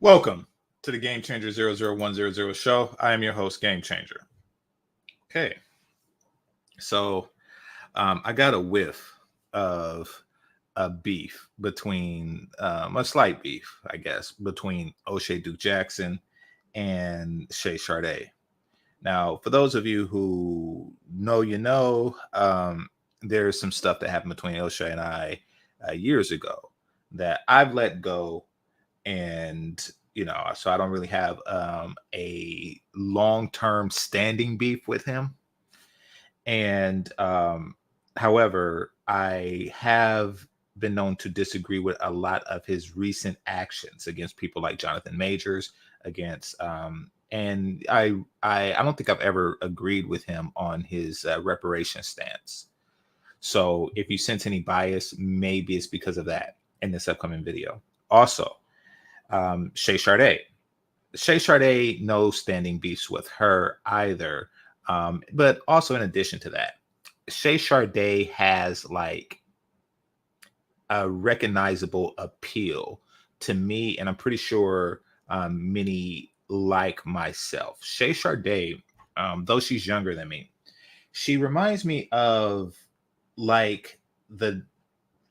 Welcome to the GameChanger 00100 show. I am your host, GameChanger. Okay, so I got a whiff of a beef between, a slight beef, I guess, between O'Shea Duke Jackson and Shay Sharday. Now, for those of you who know, there's some stuff that happened between O'Shea and I years ago that I've let go, and so I don't really have a long-term standing beef with him. And however, I have been known to disagree with a lot of his recent actions against people like Jonathan Majors, against and I don't think I've ever agreed with him on his reparation stance. So if you sense any bias, maybe it's because of that in this upcoming video. Also, Shay Sharday. Shay Sharday, no standing beefs with her either. But also, in addition to that, Shay Sharday has like a recognizable appeal to me, and I'm pretty sure many like myself. Shay Sharday, though she's younger than me, she reminds me of like the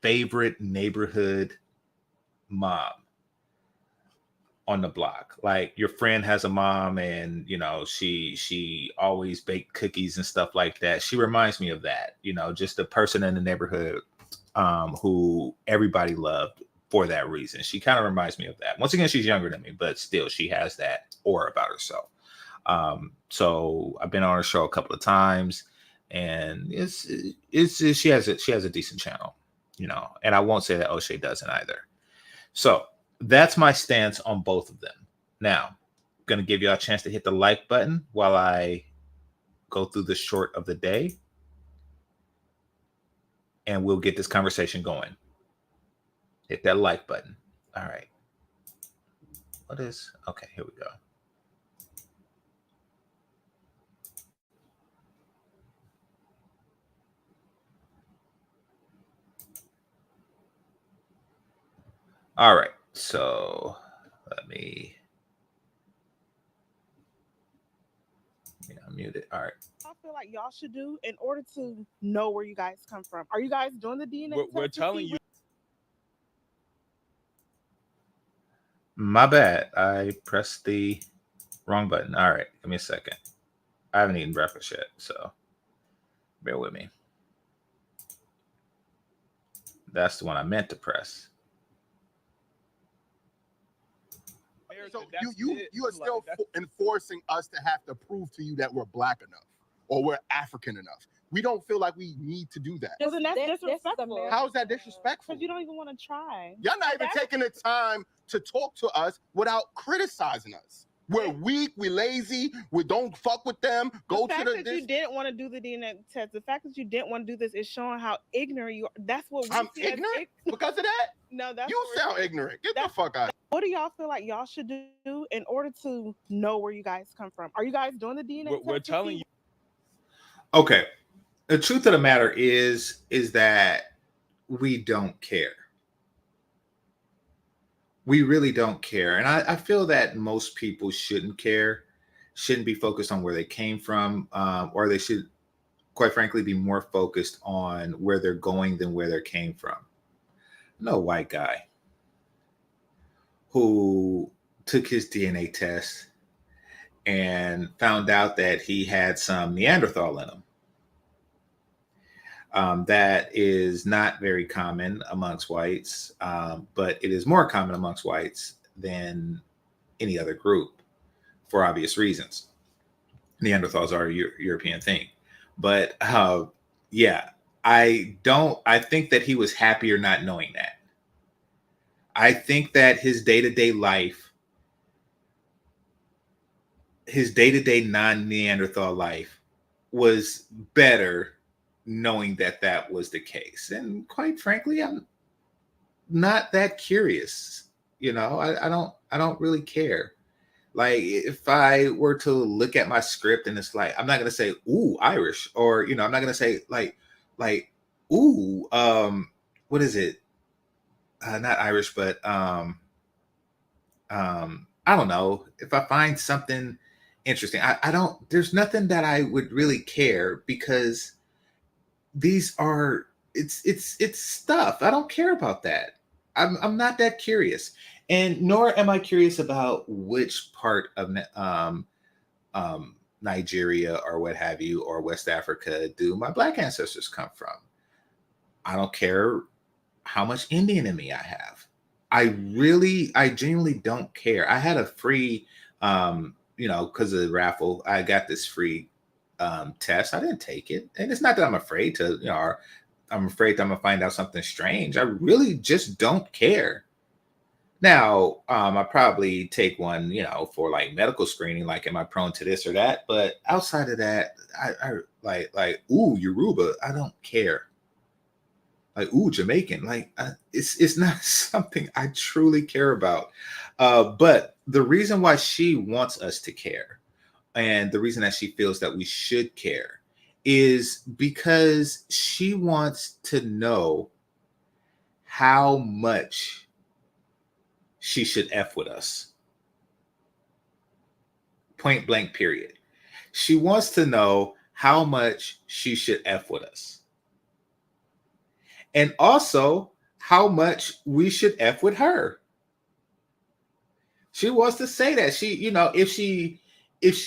favorite neighborhood mom on the block. Like your friend has a mom, and she always baked cookies and stuff like that. She reminds me of that, just a person in the neighborhood who everybody loved for that reason. She kind of reminds me of that. Once again, she's younger than me, but still she has that aura about herself. So I've been on her show a couple of times, and she has a decent channel, and I won't say that O'Shea doesn't either. So that's my stance on both of them. Now, I'm going to give you a chance to hit the like button while I go through the short of the day, and we'll get this conversation going. Hit that like button. All right. Okay, here we go. All right. So let me unmute it. All right. I feel like y'all should do in order to know where you guys come from. Are you guys doing the DNA test? We're telling you. My bad. I pressed the wrong button. All right. Give me a second. I haven't eaten breakfast yet, so bear with me. That's the one I meant to press. So you are still enforcing us to have to prove to you that we're black enough or we're African enough. We don't feel like we need to do that. Well, then that's disrespectful. How is that disrespectful? Because you don't even want to try. Y'all not even taking the time to talk to us without criticizing us. We're weak, we're lazy, we don't fuck with them. The fact that you didn't want to do the DNA test, the fact that you didn't want to do this is showing how ignorant you are. That's what we I'm ignorant because of that? No, that's you sound ignorant. Get the fuck out. What do y'all feel like y'all should do in order to know where you guys come from? Are you guys doing the DNA test? We're telling you. Okay. The truth of the matter is that we don't care. We really don't care. And I feel that most people shouldn't care, shouldn't be focused on where they came from, or they should, quite frankly, be more focused on where they're going than where they came from. No white guy who took his DNA test and found out that he had some Neanderthal in him. That is not very common amongst whites, but it is more common amongst whites than any other group for obvious reasons. Neanderthals are a European thing. But yeah, I think that he was happier not knowing that. I think that his day-to-day life, his day-to-day non-Neanderthal life was better knowing that that was the case. And quite frankly, I'm not that curious. I don't really care. Like if I were to look at my script and it's like, I'm not going to say, ooh, Irish, or, I'm not going to say like, ooh, what is it? Not Irish, but I don't know, if I find something interesting, I don't, there's nothing that I would really care, because these are, it's stuff. I don't care about that. I'm not that curious. And nor am I curious about which part of Nigeria or what have you, or West Africa, do my Black ancestors come from. I don't care how much Indian in me I have. I genuinely don't care. I had a free, because of the raffle, I got this free test. I didn't take it. And it's not that I'm afraid to, or I'm afraid that I'm going to find out something strange. I really just don't care. Now, I probably take one, for like medical screening, like, am I prone to this or that? But outside of that, I like, ooh, Yoruba, I don't care. Like, ooh, Jamaican, like, it's not something I truly care about. But the reason why she wants us to care, and the reason that she feels that we should care, is because she wants to know how much she should F with us. Point blank, period. She wants to know how much she should F with us. And also how much we should F with her. She wants to say that if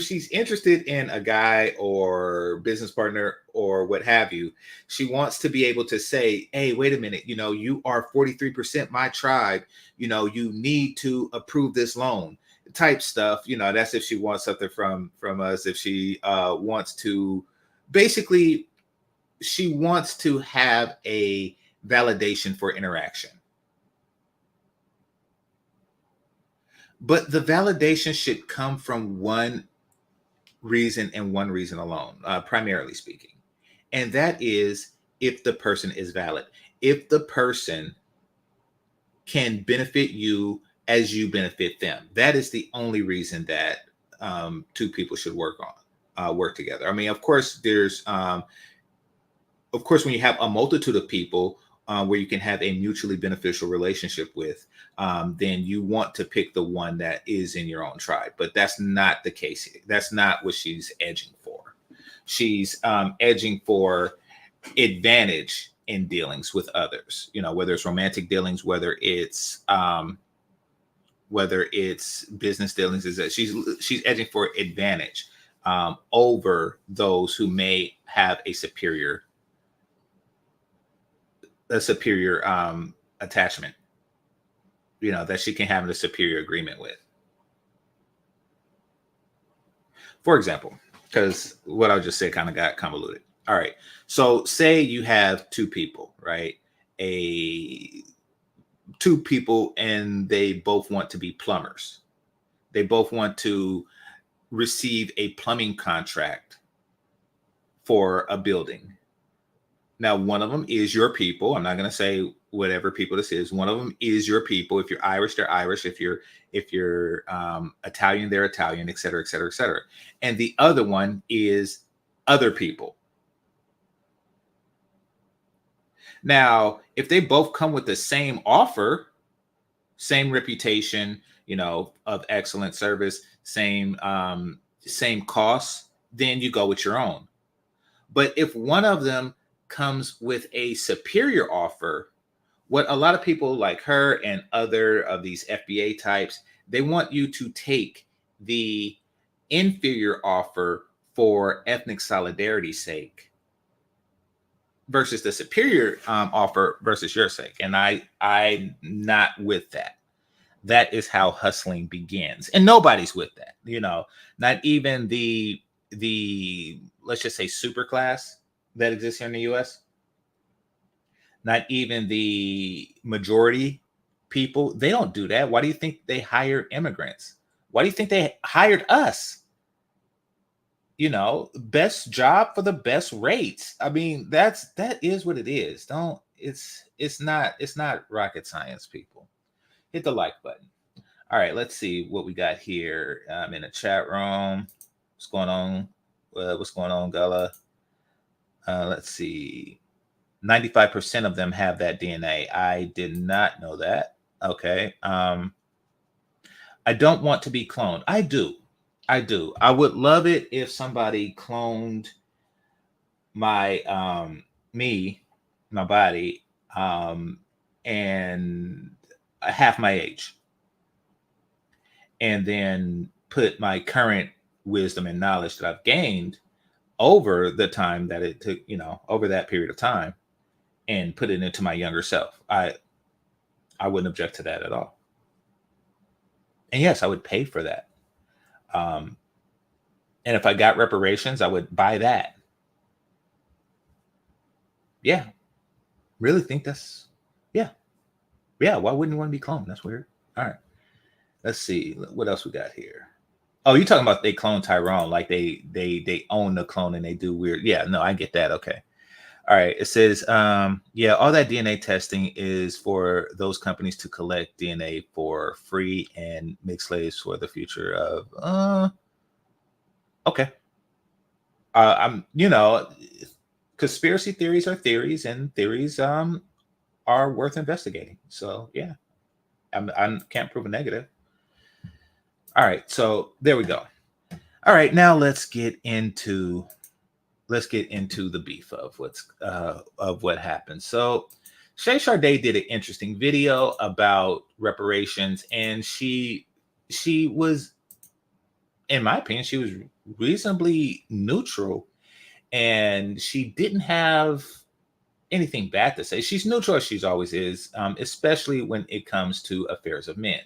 she's interested in a guy or business partner or what have you, she wants to be able to say, hey, wait a minute, you are 43% my tribe, you need to approve this loan type stuff. That's if she wants something from us. If she wants to, basically, she wants to have a validation for interaction. But the validation should come from one reason and one reason alone, primarily speaking. And that is if the person is valid. If the person can benefit you as you benefit them. That is the only reason that two people should work together. I mean, of course, when you have a multitude of people where you can have a mutually beneficial relationship with, then you want to pick the one that is in your own tribe. But that's not the case here. That's not what she's edging for. She's edging for advantage in dealings with others, whether it's romantic dealings, whether it's business dealings, is that she's edging for advantage over those who may have a superior attachment, that she can have a superior agreement with. For example, because what I just said kind of got convoluted. All right. So say you have two people, right? Two people, and they both want to be plumbers. They both want to receive a plumbing contract for a building. Now, one of them is your people. I'm not going to say whatever people this is. One of them is your people. If you're Irish, they're Irish. If you're Italian, they're Italian, et cetera, et cetera, et cetera. And the other one is other people. Now, if they both come with the same offer, same reputation, of excellent service, same costs, then you go with your own. But if one of them comes with a superior offer, what a lot of people like her and other of these FBA types, they want you to take the inferior offer for ethnic solidarity's sake versus the superior offer versus your sake. And I'm not with that. That is how hustling begins. And nobody's with that, not even the let's just say super class that exists here in the US. Not even the majority people. They don't do that. Why do you think they hire immigrants? Why do you think they hired us? Best job for the best rates. I mean, that is what it is. It's not rocket science, people. Hit the like button. All right, let's see what we got here in the chat room. What's going on? What's going on, Gullah? Let's see. 95% of them have that DNA. I did not know that. Okay. I don't want to be cloned. I do. I would love it if somebody cloned my my body, and half my age, and then put my current wisdom and knowledge that I've gained over the time that it took, over that period of time, and put it into my younger self. I wouldn't object to that at all. And yes, I would pay for that. And if I got reparations, I would buy that. Yeah. Really think that's, yeah. Yeah. Why wouldn't you want to be cloned? That's weird. All right. Let's see. What else we got here? Oh, you're talking about they clone Tyrone, like they own the clone and they do weird. Yeah, no, I get that. Okay. All right. It says, yeah, all that DNA testing is for those companies to collect DNA for free and make slaves for the future of, okay. I'm, conspiracy theories are theories, and theories are worth investigating. So yeah, I can't prove a negative. All right, so there we go. All right, now let's get into the beef of what happened. So Shay Sharday did an interesting video about reparations, and she was, in my opinion, she was reasonably neutral, and she didn't have anything bad to say. She's neutral as she always is, especially when it comes to affairs of men.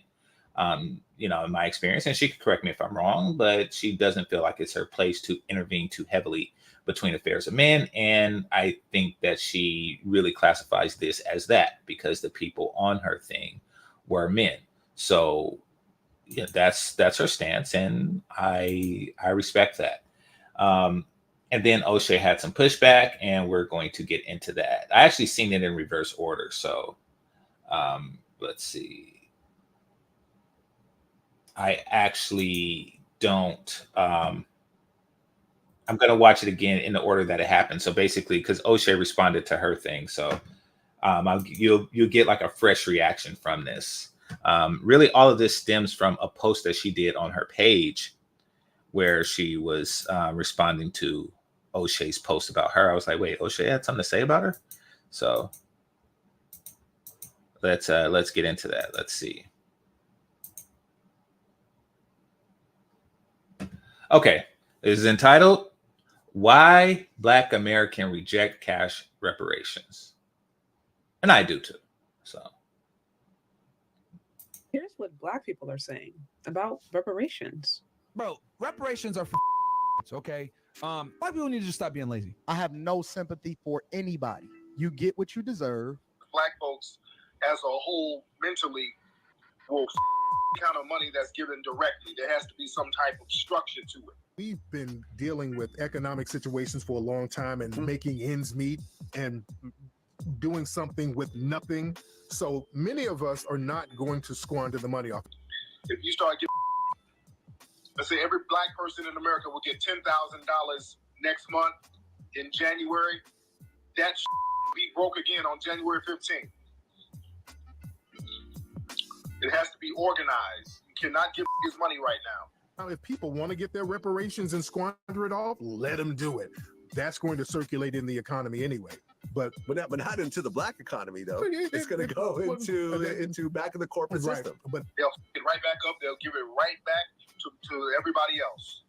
In my experience, and she could correct me if I'm wrong, but she doesn't feel like it's her place to intervene too heavily between affairs of men. And I think that she really classifies this as that because the people on her thing were men. So yeah, that's her stance, and I respect that. And then Oshay had some pushback, and we're going to get into that. I actually seen it in reverse order. So let's see. I actually don't. I'm going to watch it again in the order that it happened. So basically, because Oshay responded to her thing, so you'll get like a fresh reaction from this. Really, all of this stems from a post that she did on her page, where she was responding to Oshay's post about her. I was like, wait, Oshay had something to say about her. So let's get into that. Let's see. Okay, it is entitled "Why Black American Reject Cash Reparations," and I do too. So here's what Black people are saying about reparations. Bro, reparations are for okay. Black people need to just stop being lazy. I have no sympathy for anybody. You get what you deserve. Black folks as a whole mentally will kind of money that's given directly. There has to be some type of structure to it. We've been dealing with economic situations for a long time and making ends meet and doing something with nothing. So many of us are not going to squander the money off. If you start getting, let's say every Black person in America will get $10,000 next month in January, that be broke again on January 15th. It has to be organized. You cannot give his money right now. Now, if people want to get their reparations and squander it off, let them do it. That's going to circulate in the economy anyway. But not into the Black economy though. It's going to go into back in the corporate system. But they'll get right back up. They'll give it right back to everybody else.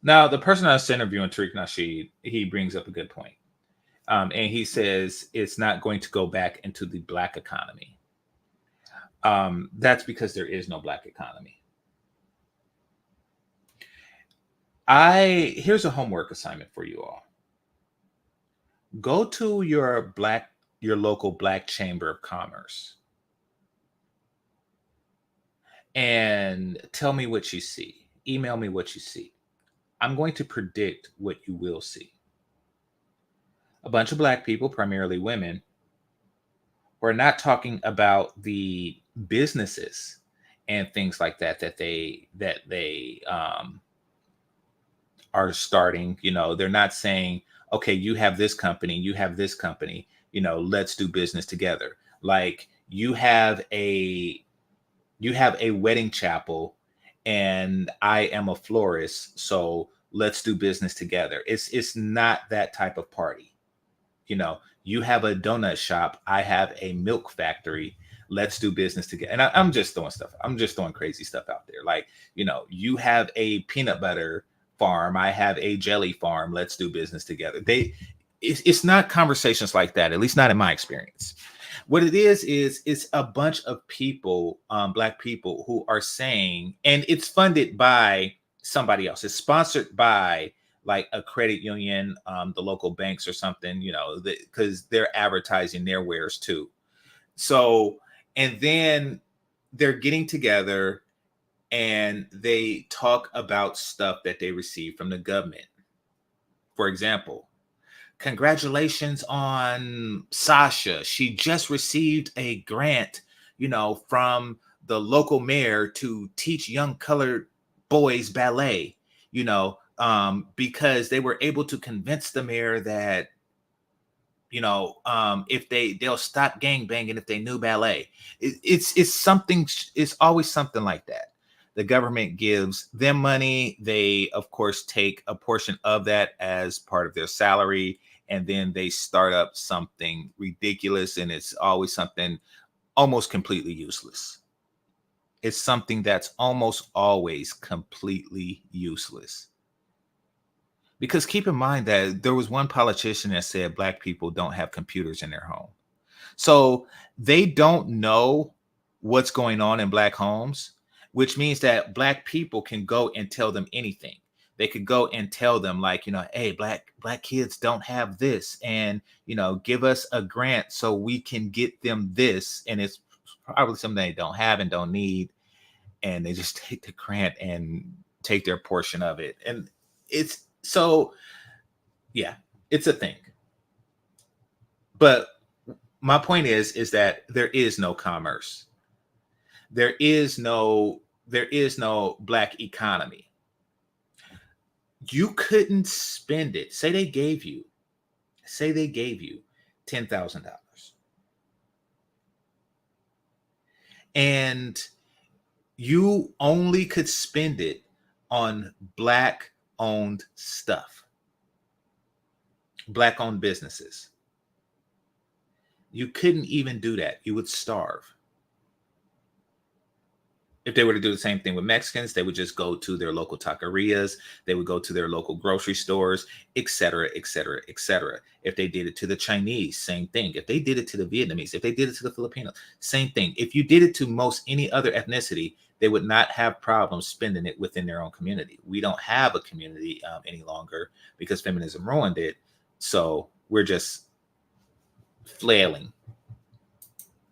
Now, the person I was interviewing, Tariq Nasheed, he brings up a good point. And he says it's not going to go back into the Black economy. That's because there is no Black economy. Here's a homework assignment for you all. Go to your local Black Chamber of Commerce and tell me what you see. Email me what you see. I'm going to predict what you will see. A bunch of Black people, primarily women, who are not talking about the businesses and things like that they are starting. They're not saying, okay, you have this company, let's do business together. Like, you have a wedding chapel and I am a florist, so let's do business together. It's not that type of party. You know, you have a donut shop, I have a milk factory, let's do business together. And I'm just throwing stuff, I'm just throwing crazy stuff out there. Like, you know, you have a peanut butter farm, I have a jelly farm, let's do business together. It's not conversations like that, at least not in my experience. What it is it's a bunch of people, Black people, who are saying, and it's funded by somebody else. It's sponsored by like a credit union, the local banks or something, you know, because they're advertising their wares too. So, and then they're getting together and they talk about stuff that they receive from the government. For example, congratulations on Sasha. She just received a grant, you know, from the local mayor to teach young colored boys ballet, you know, because they were able to convince the mayor that, you know, if they'll stop gangbanging if they knew ballet. It's something. It's always something like that. The government gives them money. They, of course, take a portion of that as part of their salary, and then they start up something ridiculous, and it's always something almost completely useless. It's something that's almost always completely useless. Because keep in mind that there was one politician that said Black people don't have computers in their home. So they don't know what's going on in Black homes, which means that Black people can go and tell them anything. They could go and tell them, like, you know, hey, black kids don't have this, and, you know, give us a grant so we can get them this. And it's probably something they don't have and don't need. And they just take the grant and take their portion of it. And it's so, yeah, it's a thing. But my point is that there is no commerce. There is no Black economy. You couldn't spend it. Say they gave you $10,000. And you only could spend it on Black owned stuff, Black owned businesses. You couldn't even do that. You would starve. If they were to do the same thing with Mexicans, they would just go to their local taquerias. They would go to their local grocery stores, et cetera, et cetera, et cetera. If they did it to the Chinese, same thing. If they did it to the Vietnamese, if they did it to the Filipinos, same thing. If you did it to most any other ethnicity, they would not have problems spending it within their own community. We don't have a community any longer because feminism ruined it. So we're just flailing.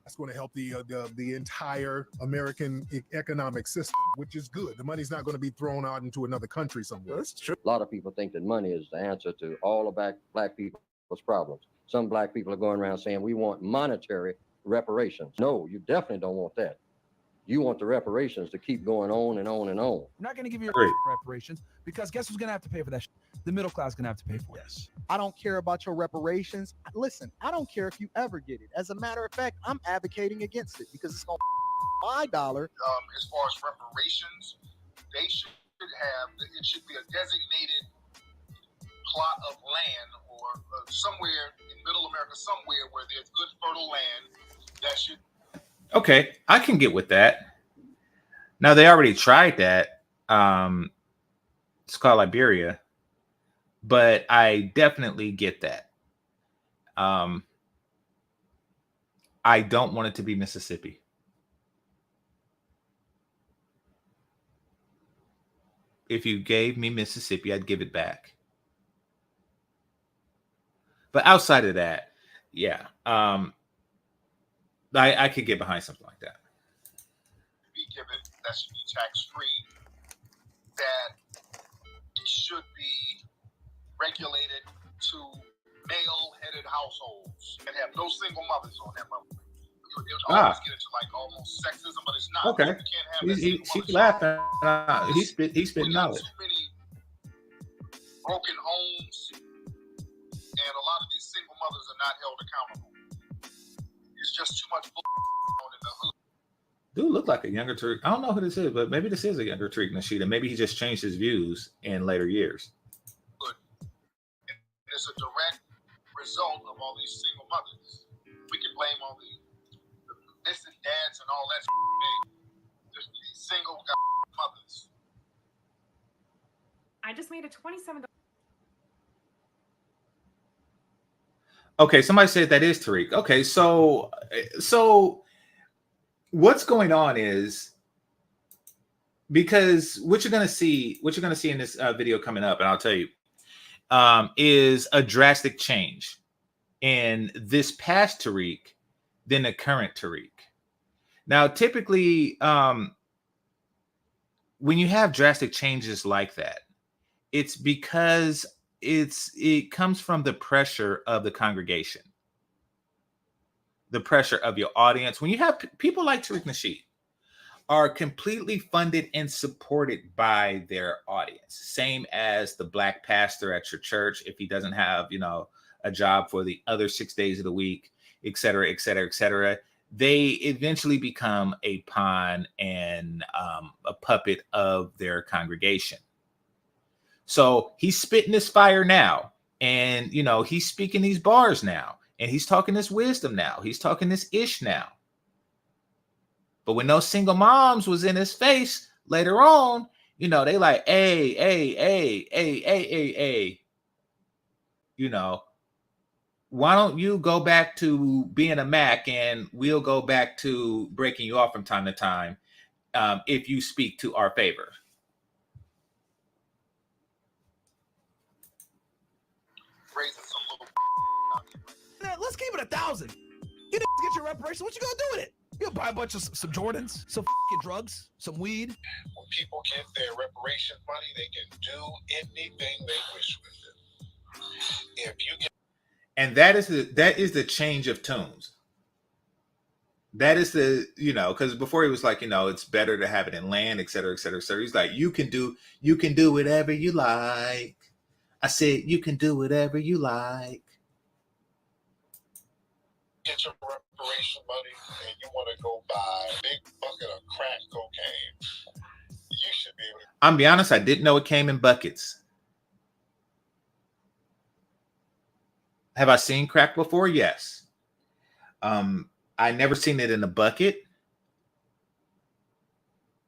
That's going to help the entire American economic system, which is good. The money's not going to be thrown out into another country somewhere. That's true. A lot of people think that money is the answer to all of Black people's problems. Some Black people are going around saying we want monetary reparations. No, you definitely don't want that. You want the reparations to keep going on and on and on. I'm not going to give you Great. reparations because guess who's going to have to pay for that? The middle class is going to have to pay for this. I don't care about your reparations. Listen, I don't care if you ever get it. As a matter of fact, I'm advocating against it because it's going to my dollar. As far as reparations, they should have, it should be a designated plot of land or somewhere in middle America, somewhere where there's good fertile land that should. Okay, I can get with that. Now they already tried that. It's called Liberia, but I definitely get that. I don't want it to be Mississippi. If you gave me Mississippi, I'd give it back. But outside of that, yeah. I could get behind something like that. Be given, that should be tax-free, that should be regulated to male-headed households and have no single mothers on that level. It would always get into like almost sexism, but it's not. Okay. You can't have that She's laughing. He's spitting knowledge. Too many broken homes, and a lot of these single mothers are not held accountable. It's just too much bull in the hood. Dude look like a younger Tariq. I don't know who this is, but maybe this is a younger Tariq Nasheed, and maybe he just changed his views in later years. And it's a direct result of all these single mothers. We can blame all the missing dads and all that. Just these single mothers. I just made a $27. Okay, somebody said that is Tariq. Okay, so what's going on is, because what you're gonna see in this video coming up, and I'll tell you, is a drastic change in this past Tariq than the current Tariq. Now, typically, when you have drastic changes like that, it's because it comes from the pressure of the congregation, the pressure of your audience. When you have people like Tariq Nasheed are completely funded and supported by their audience, same as the black pastor at your church, if he doesn't have, a job for the other 6 days of the week, et cetera, et cetera, et cetera, they eventually become a pawn and a puppet of their congregation. So he's spitting this fire now, and he's speaking these bars now, and he's talking this wisdom now, he's talking this ish now. But when those single moms was in his face later on, they like, hey, why don't you go back to being a Mac, and we'll go back to breaking you off from time to time if you speak to our favor. Let's keep it 1,000. You get your reparations. What you gonna do with it? You'll buy a bunch of some Jordans, some drugs, some weed. When people get their reparation money, they can do anything they wish with it. If you get, and that is the change of tunes. That is the, because before he was like, it's better to have it in land, et cetera, et cetera, et cetera. He's like, you can do whatever you like. I said, you can do whatever you like. Get your reparation money and you want to go buy a big bucket of crack cocaine, you should be able to. I'm be honest, I didn't know it came in buckets. Have I seen crack before? Yes. I never seen it in a bucket.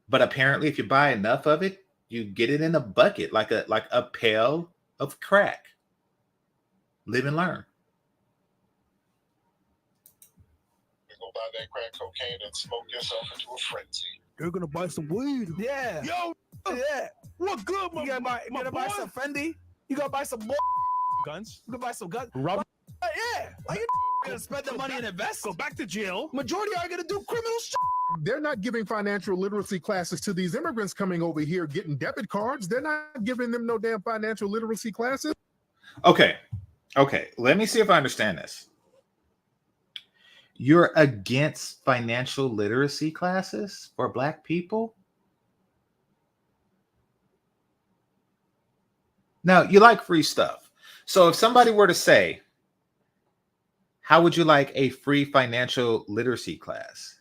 But apparently if you buy enough of it, you get it in a bucket, like a pail of crack. Live and learn. Buy that crack cocaine and smoke yourself into a frenzy. You're gonna buy some weed. Yeah. Yo. Yeah. What good? You gotta buy some Fendi. You gotta buy some guns. You gotta buy some guns. Yeah. Like you gonna spend the money and invest. Go back to jail. Majority are gonna do criminal shit. They're not giving financial literacy classes to these immigrants coming over here getting debit cards. They're not giving them no damn financial literacy classes. Okay. Let me see if I understand this. You're against financial literacy classes for Black people? Now, you like free stuff. So if somebody were to say, how would you like a free financial literacy class?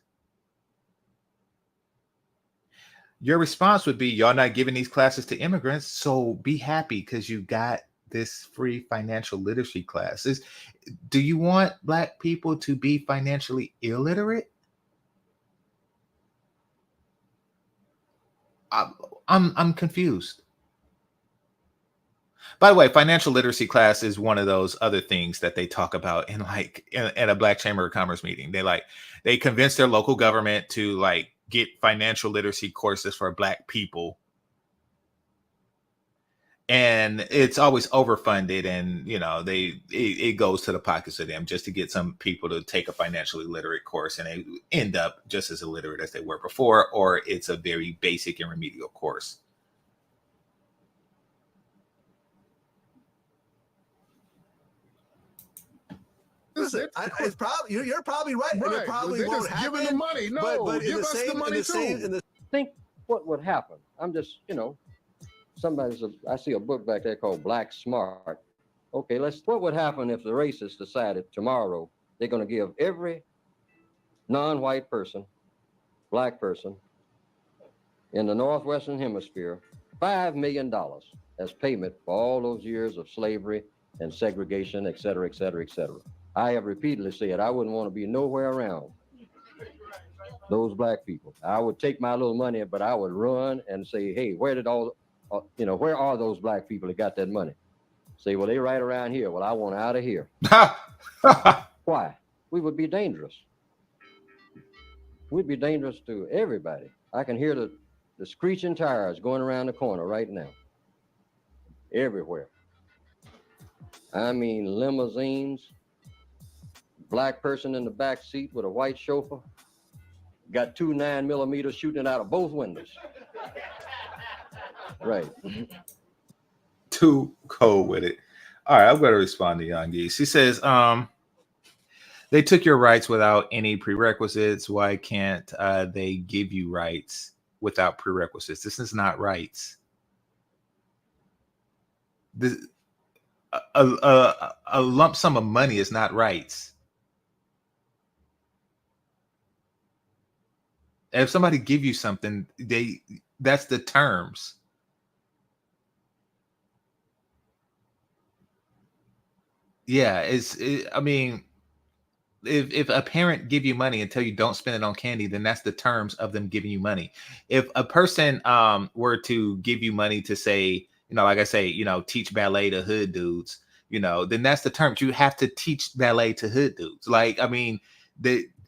Your response would be, y'all not giving these classes to immigrants, so be happy because you got this free financial literacy classes. Do you want Black people to be financially illiterate? I'm confused. By the way, financial literacy class is one of those other things that they talk about in a Black Chamber of Commerce meeting. They convince their local government to get financial literacy courses for Black people. And it's always overfunded, and it goes to the pockets of them just to get some people to take a financially literate course, and they end up just as illiterate as they were before, or it's a very basic and remedial course. Listen, it's probably you're probably right. And it probably they're won't just giving them money. No, but give us the money too. Think what would happen. I'm just, I see a book back there called Black Smart. Okay, what would happen if the racists decided tomorrow they're going to give every non-white person, black person in the Northwestern Hemisphere $5 million as payment for all those years of slavery and segregation, et cetera, et cetera, et cetera. I have repeatedly said I wouldn't want to be nowhere around those black people. I would take my little money, but I would run and say, hey, where did where are those black people that got that money? Say, well, they right around here. Well, I want out of here. Why? We would be dangerous. We'd be dangerous to everybody. I can hear the screeching tires going around the corner right now. Everywhere. I mean, limousines, black person in the back seat with a white chauffeur, got 2 9mm shooting out of both windows. Right. Too cold with it. All right, I'm going to respond to Young Geese. He says, they took your rights without any prerequisites. Why can't they give you rights without prerequisites? This is not rights. This, a lump sum of money is not rights. If somebody give you something, that's the terms. Yeah, I mean, if a parent give you money and tell you don't spend it on candy, then that's the terms of them giving you money. If a person were to give you money to say, like I say, teach ballet to hood dudes, then that's the terms. You have to teach ballet to hood dudes. Like, I mean,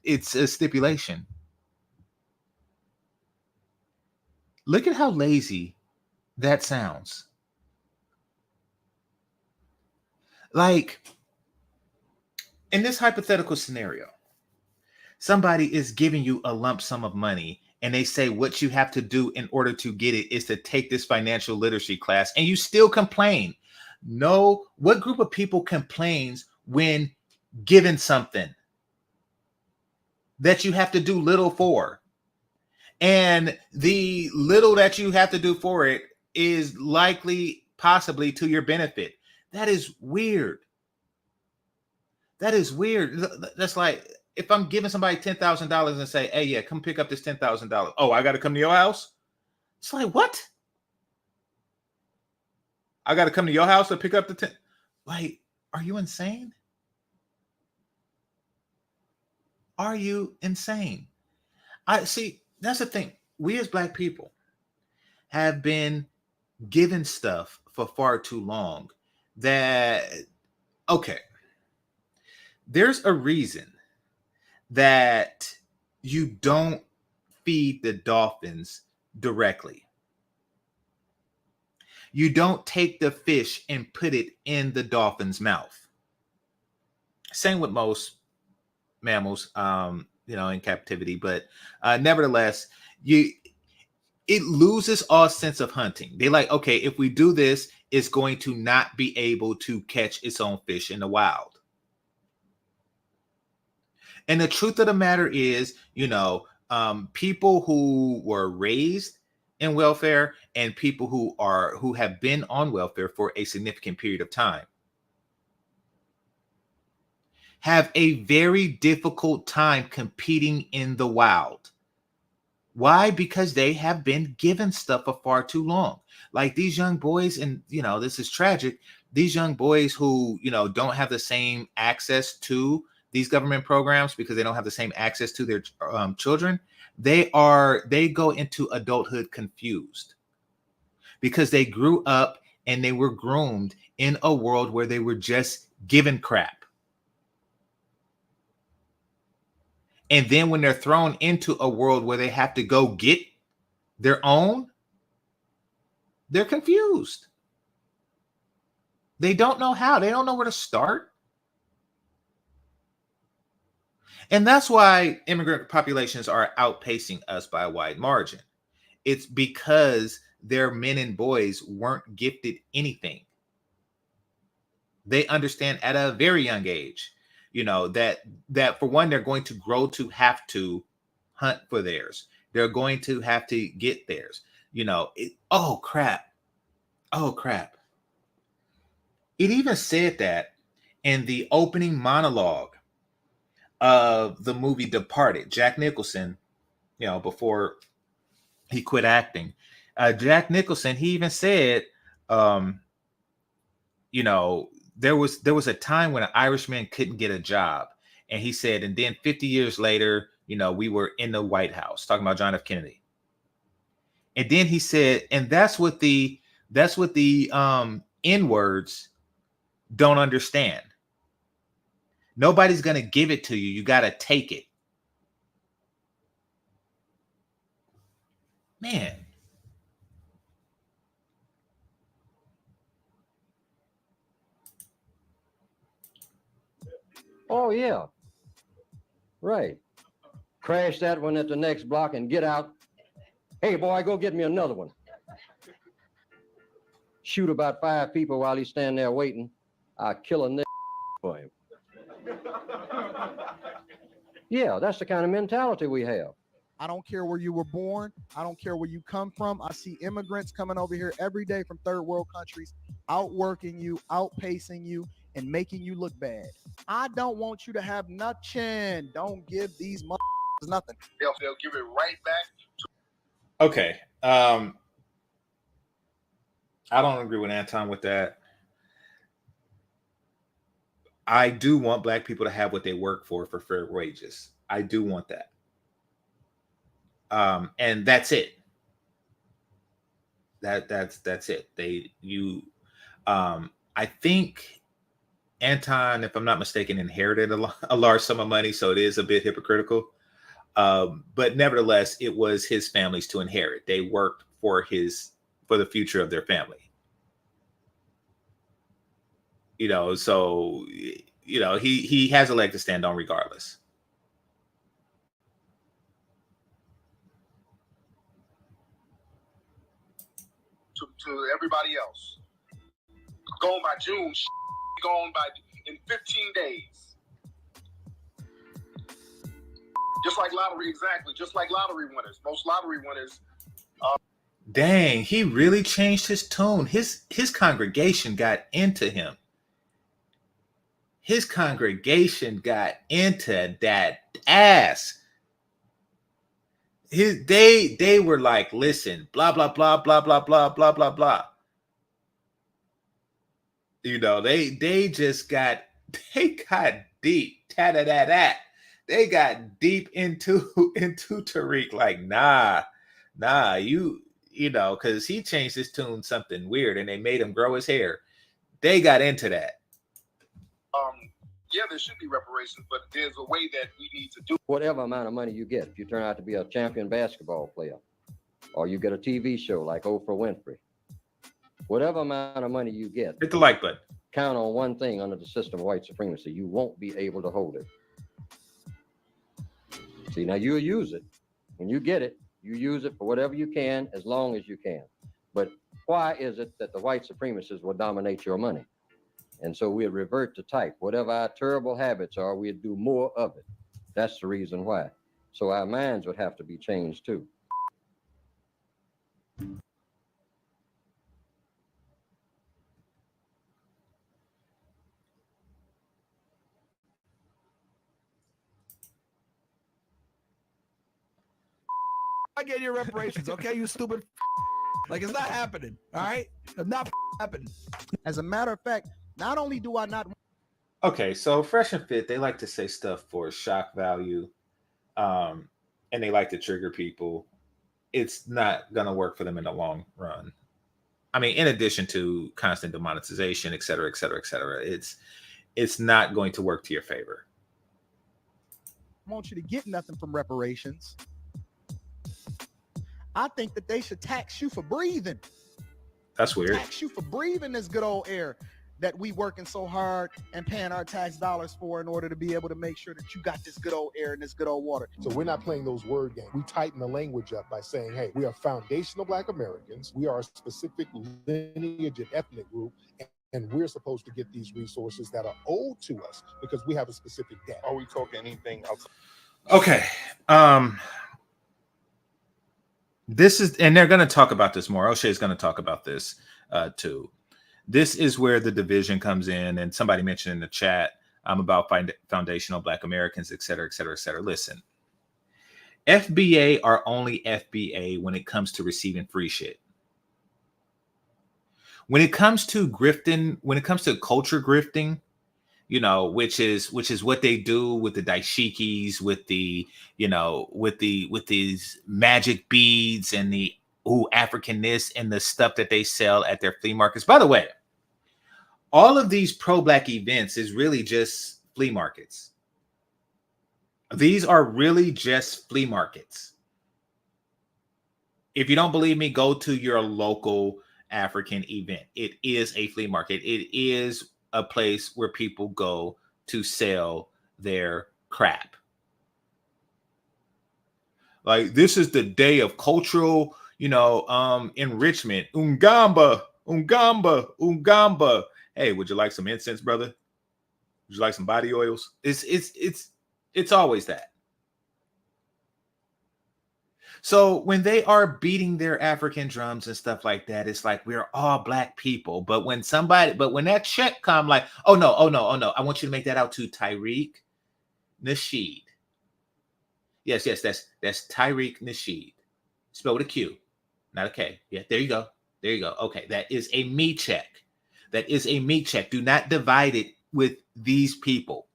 it's a stipulation. Look at how lazy that sounds. Like, in this hypothetical scenario, somebody is giving you a lump sum of money and they say what you have to do in order to get it is to take this financial literacy class, and you still complain. No, what group of people complains when given something that you have to do little for? And the little that you have to do for it is likely, possibly to your benefit. That is weird. That is weird. That's like if I'm giving somebody $10,000 and say, hey, yeah, come pick up this $10,000. Oh, I got to come to your house? It's like, what? I got to come to your house to pick up the 10. Like, are you insane? Are you insane? See, that's the thing. We as Black people have been given stuff for far too long that, okay, there's a reason that you don't feed the dolphins directly. You don't take the fish and put it in the dolphin's mouth. Same with most mammals, in captivity, but nevertheless, it loses all sense of hunting. They're like, okay, if we do this, it's going to not be able to catch its own fish in the wild. And the truth of the matter is, people who were raised in welfare and people who have been on welfare for a significant period of time have a very difficult time competing in the wild. Why? Because they have been given stuff for far too long. Like these young boys, and this is tragic, these young boys who, don't have the same access to these government programs because they don't have the same access to their children, they go into adulthood confused because they grew up and they were groomed in a world where they were just given crap. And then when they're thrown into a world where they have to go get their own, they're confused. They don't know how. They don't know where to start. And that's why immigrant populations are outpacing us by a wide margin. It's because their men and boys weren't gifted anything. They understand at a very young age, that for one, they're going to grow to have to hunt for theirs. They're going to have to get theirs. Oh, crap. It even said that in the opening monologue of the movie Departed. Jack Nicholson, before he quit acting, Jack Nicholson, he even said, there was a time when an Irishman couldn't get a job, and he said, and then 50 years later, we were in the White House, talking about John F. Kennedy. And then he said, and that's what the N-words don't understand. Nobody's going to give it to you. You got to take it. Man. Oh, yeah. Right. Crash that one at the next block and get out. Hey, boy, go get me another one. Shoot about 5 people while he's standing there waiting. I'll kill a nigga for him. Yeah, that's the kind of mentality we have. I don't care where you were born. I don't care where you come from. I see immigrants coming over here every day from third world countries, outworking you, outpacing you, and making you look bad. I don't want you to have nothing. Don't give these motherfuckers nothing. They'll give it right back. Okay. I don't agree with Anton with that. I do want Black people to have what they work for fair wages. I do want that. And that's it. That's it. I think Anton, if I'm not mistaken, inherited a large sum of money, so it is a bit hypocritical. But nevertheless, it was his family's to inherit. They worked for the future of their family. So he has a leg to stand on regardless. To everybody else, going by June, going by in 15 days. Just like lottery, exactly. Just like lottery winners. Most lottery winners. Dang, he really changed his tone. His congregation got into him. His congregation got into that ass. They were like, listen, blah, blah, blah, blah, blah, blah, blah, blah, blah. They got deep. Ta-da-da-da. They got deep into Tariq, like, nah, because he changed his tune something weird and they made him grow his hair. They got into that. Yeah, there should be reparations, but there's a way that we need to do. Whatever amount of money you get, if you turn out to be a champion basketball player, or you get a TV show like Oprah Winfrey, whatever amount of money you get, hit the like button. Count on one thing under the system of white supremacy: you won't be able to hold it. See, now you'll use it. When you get it, you use it for whatever you can, as long as you can. But why is it that the white supremacists will dominate your money? And so we'll revert to type. Whatever our terrible habits are, we'll do more of it. That's the reason why. So our minds would have to be changed too. I get your reparations, okay, you stupid. Like, it's not happening, all right? It's not happening. As a matter of fact, not only do I not. Okay, so Fresh and Fit, they like to say stuff for shock value, and they like to trigger people. It's not going to work for them in the long run. I mean, in addition to constant demonetization, et cetera, et cetera, et cetera, it's not going to work to your favor. I want you to get nothing from reparations. I think that they should tax you for breathing. That's weird. Tax you for breathing this good old air that we working so hard and paying our tax dollars for in order to be able to make sure that you got this good old air and this good old water. So we're not playing those word games. We tighten the language up by saying, hey, we are foundational Black Americans. We are a specific lineage and ethnic group, and we're supposed to get these resources that are owed to us because we have a specific debt. Are we talking anything else? Okay. This is, and they're going to talk about this more. Oshay is going to talk about this too. This is where the division comes in, and somebody mentioned in the chat I'm about foundational Black Americans, et cetera, et cetera, et cetera. Listen, FBA are only FBA when it comes to receiving free shit. When it comes to grifting, when it comes to culture grifting, you know, which is what they do with the dashikis, with the, you know, with these magic beads and the Africanness and the stuff that they sell at their flea markets. By the way, all of these pro-Black events is really just flea markets. These are really just flea markets. If you don't believe me, go to your local African event. It is a flea market. It is a place where people go to sell their crap. Like, this is the day of cultural, you know, enrichment. Ungamba. Hey, would you like some incense, brother? Would you like some body oils? It's always that. So when they are beating their African drums and stuff like that, it's like, we're all Black people. But when that check come, like, oh no, I want you to make that out to Tariq Nasheed. Yes, that's Tariq Nasheed. Spelled with a Q, not a K. Yeah, there you go. Okay, that is a me check. Do not divide it with these people.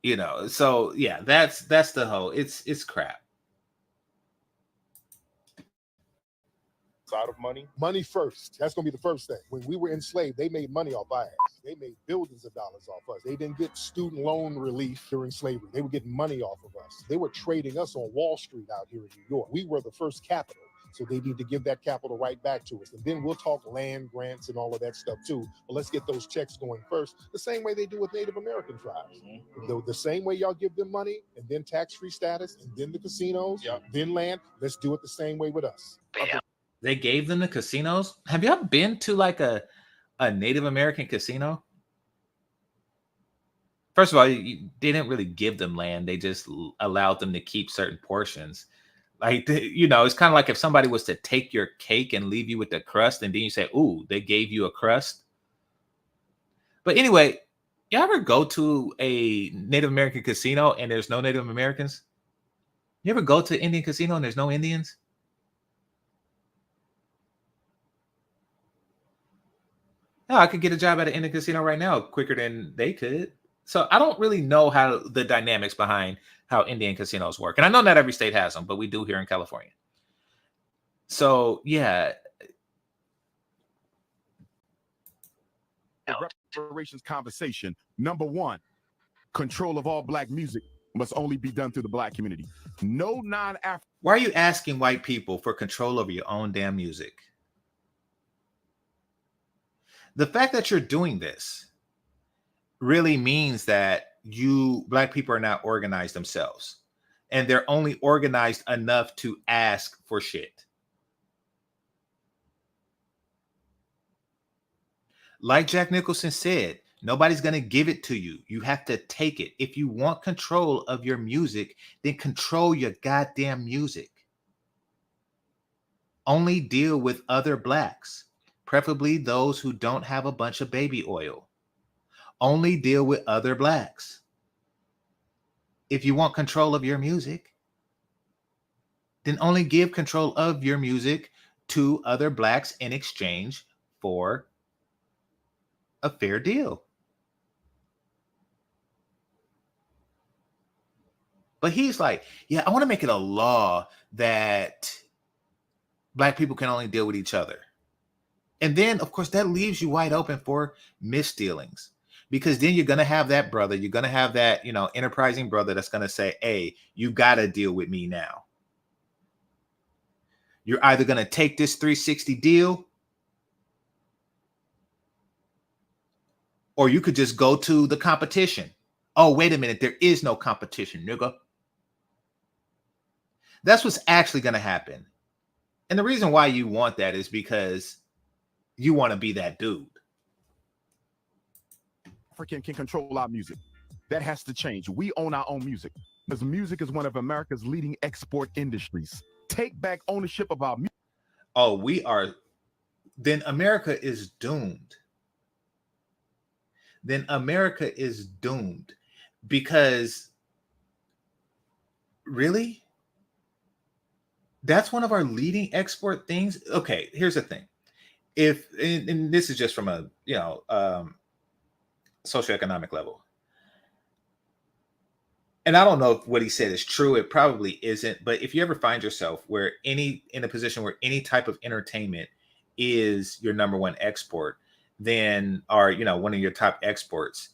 You know, so yeah, that's the whole, it's crap. Out of money first. That's gonna be the first thing. When we were enslaved, they made money off our ass. They made billions of dollars off us. They didn't get student loan relief during slavery. They were getting money off of us. They were trading us on Wall Street out here in New York. We were the first capital. So they need to give that capital right back to us. And then we'll talk land grants and all of that stuff too. But let's get those checks going first, the same way they do with Native American tribes. The same way y'all give them money and then tax-free status and then the casinos, then land. Let's do it the same way with us. They gave them the casinos. Have y'all been to like a Native American casino? First of all, they didn't really give them land. They just allowed them to keep certain portions. Like, you know, it's kind of like if somebody was to take your cake and leave you with the crust, and then you say, ooh, they gave you a crust. But anyway, you ever go to a Native American casino and there's no Native Americans? You ever go to Indian casino and there's no Indians? No, I could get a job at an Indian casino right now quicker than they could. So I don't really know how the dynamics behind how Indian casinos work. And I know not every state has them, but we do here in California. So, yeah. The reparations conversation. Number one, control of all Black music must only be done through the Black community. No non-African. Why are you asking white people for control over your own damn music? The fact that you're doing this really means that Black people are not organized themselves, and they're only organized enough to ask for shit. Like Jack Nicholson said, nobody's going to give it to you. You have to take it. If you want control of your music, then control your goddamn music. Only deal with other Blacks, preferably those who don't have a bunch of baby oil. Only deal with other Blacks. If you want control of your music, then only give control of your music to other Blacks in exchange for a fair deal. But he's like, yeah, I want to make it a law that Black people can only deal with each other. And then, of course, that leaves you wide open for misdealings. Because then you're going to have that brother, you're going to have that, you know, enterprising brother that's going to say, hey, you got to deal with me now. You're either going to take this 360 deal, or you could just go to the competition. Oh, wait a minute, there is no competition, nigga. That's what's actually going to happen. And the reason why you want that is because you want to be that dude. African can control our music. That has to change. We own our own music because music is one of America's leading export industries. Take back ownership of our music. Oh, then America is doomed. then America is doomed. Because really, that's one of our leading export things. Okay, here's the thing. If and this is just from a socioeconomic level, and I don't know if what he said is true. It probably isn't. But if you ever find yourself in a position where any type of entertainment is your number one export, then or one of your top exports,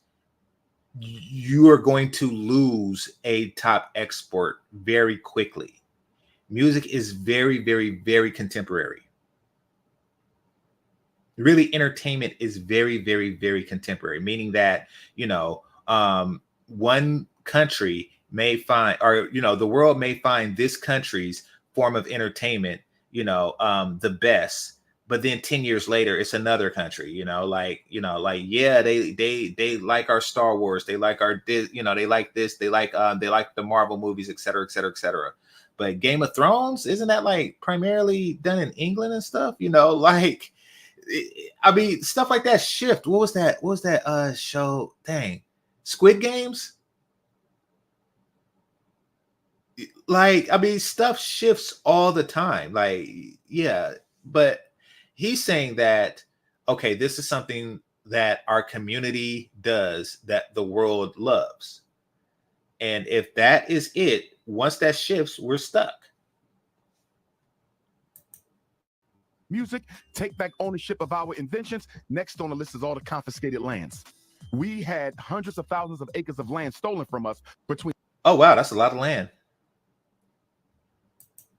you are going to lose a top export very quickly. Music is very, very, very contemporary. Really, entertainment is very, very, very contemporary, meaning that, one country may find, or, the world may find this country's form of entertainment, the best. But then 10 years later, it's another country, yeah, they like our Star Wars. They like our, they like this. They like the Marvel movies, et cetera, et cetera, et cetera. But Game of Thrones, isn't that like primarily done in England and stuff? Stuff like that shift. What was that show? Dang. Squid Games? Stuff shifts all the time. Yeah, but he's saying that, okay, this is something that our community does that the world loves. And if that is it, once that shifts, we're stuck. Music, take back ownership of our inventions. Next on the list is all the confiscated lands. We had hundreds of thousands of acres of land stolen from us between. Oh, wow, that's a lot of land.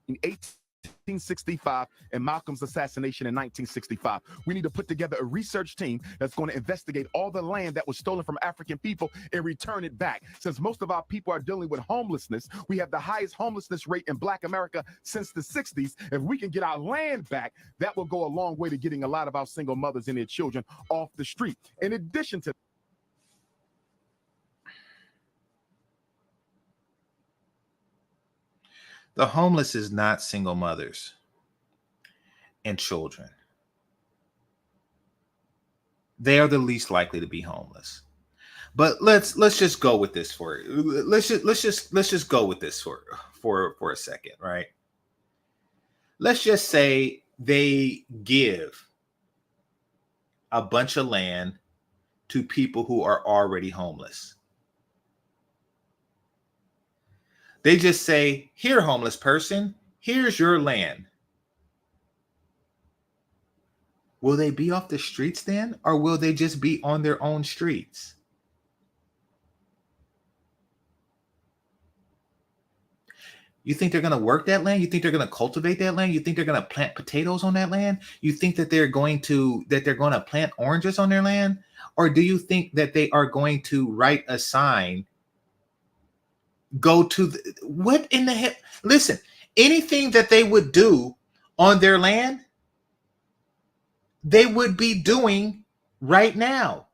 1865 and Malcolm's assassination in 1965. We need to put together a research team that's going to investigate all the land that was stolen from African people and return it back. Since most of our people are dealing with homelessness, we have the highest homelessness rate in Black America since the 60s. If we can get our land back, that will go a long way to getting a lot of our single mothers and their children off the street. In addition to the homeless is not single mothers and children. They are the least likely to be homeless. But let's just go with this let's just go with this for a second, right? Let's just say they give a bunch of land to people who are already homeless. They just say, here, homeless person, here's your land. Will they be off the streets then? Or will they just be on their own streets? You think they're going to work that land? You think they're going to cultivate that land? You think they're going to plant potatoes on that land? You think that they're going to plant oranges on their land? Or do you think that they are going to write a sign, go to what in the hell? Listen, anything that they would do on their land, they would be doing right now.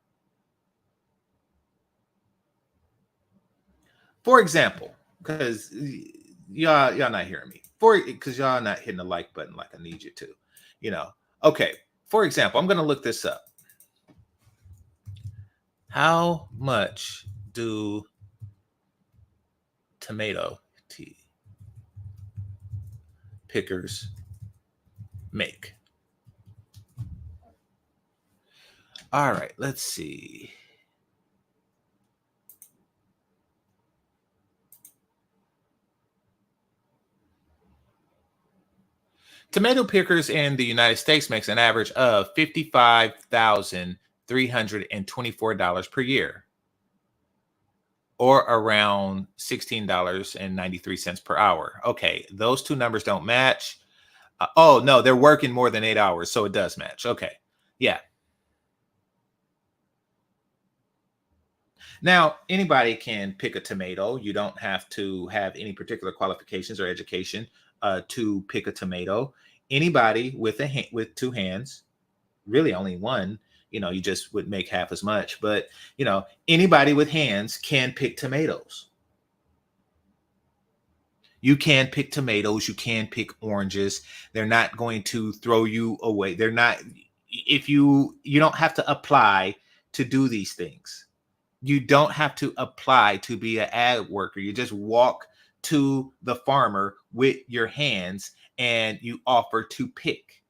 For example, because y'all not hearing me, because y'all not hitting the like button like I need you to, okay. For example, I'm going to look this up. How much do tomato pickers make? All right, let's see. Tomato pickers in the United States makes an average of $55,324 per year, or around $16.93 per hour. Okay, those two numbers don't match. Oh, no, they're working more than 8 hours, so it does match. Okay, yeah. Now, anybody can pick a tomato. You don't have to have any particular qualifications or education to pick a tomato. Anybody with two hands, really only one, you just would make half as much. But, anybody with hands can pick tomatoes. You can pick tomatoes. You can pick oranges. They're not going to throw you away. They're not, if you don't have to apply to do these things. You don't have to apply to be an ag worker. You just walk to the farmer with your hands and you offer to pick.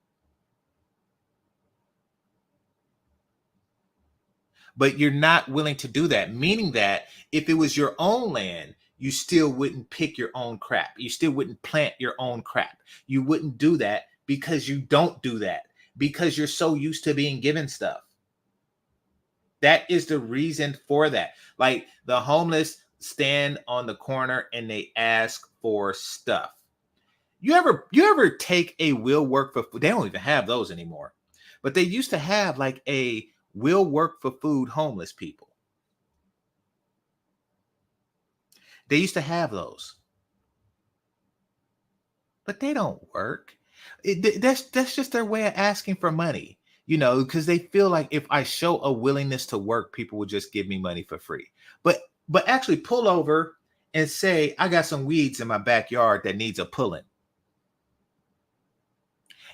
But you're not willing to do that, meaning that if it was your own land, you still wouldn't pick your own crap. You still wouldn't plant your own crap. You wouldn't do that because you don't do that, because you're so used to being given stuff. That is the reason for that. Like the homeless stand on the corner and they ask for stuff. You ever take a will work for food? They don't even have those anymore. But they used to have like a will work for food homeless people. They used to have those. But they don't work. That's just their way of asking for money, you know, because they feel like if I show a willingness to work, people will just give me money for free. But actually pull over and say, I got some weeds in my backyard that needs a pulling.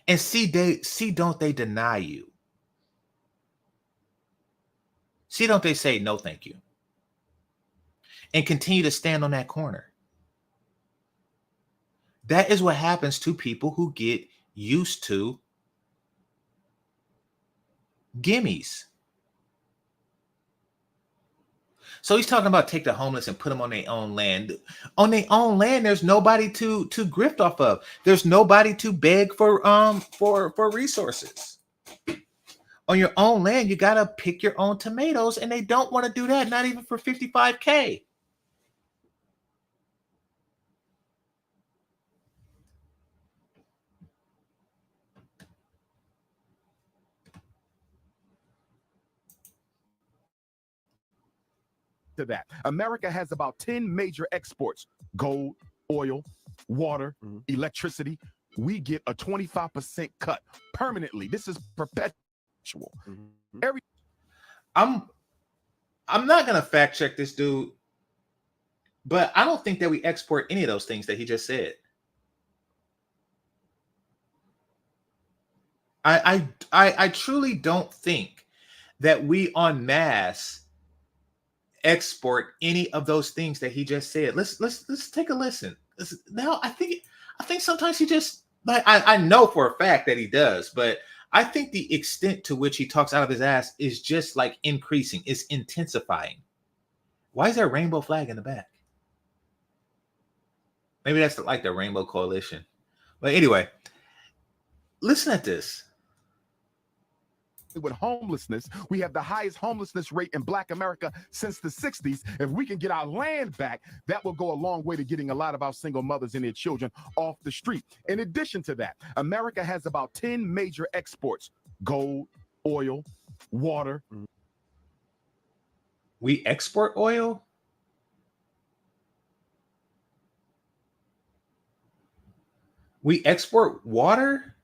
And don't they deny you? See, don't they say, no, thank you. And continue to stand on that corner. That is what happens to people who get used to gimmies. So he's talking about take the homeless and put them on their own land. On their own land, there's nobody to grift off of. There's nobody to beg for resources. On your own land, you gotta pick your own tomatoes, and they don't want to do that, not even for $55K. To that, America has about 10 major exports: gold, oil, water, electricity. We get a 25% cut permanently. This is perpetual. I'm not gonna fact check this dude, but I don't think that we export any of those things that he just said. I truly don't think that we en masse export any of those things that he just said. Let's take a listen. Now I think sometimes he just, like, I know for a fact that he does, but I think the extent to which he talks out of his ass is just like increasing, it's intensifying. Why is there a rainbow flag in the back? Maybe that's like the Rainbow Coalition. But anyway, listen at this. With homelessness, we have the highest homelessness rate in Black America since the 60s. If we can get our land back, that will go a long way to getting a lot of our single mothers and their children off the street. In addition to that, America has about 10 major exports: gold, oil, water. We export oil? We export water?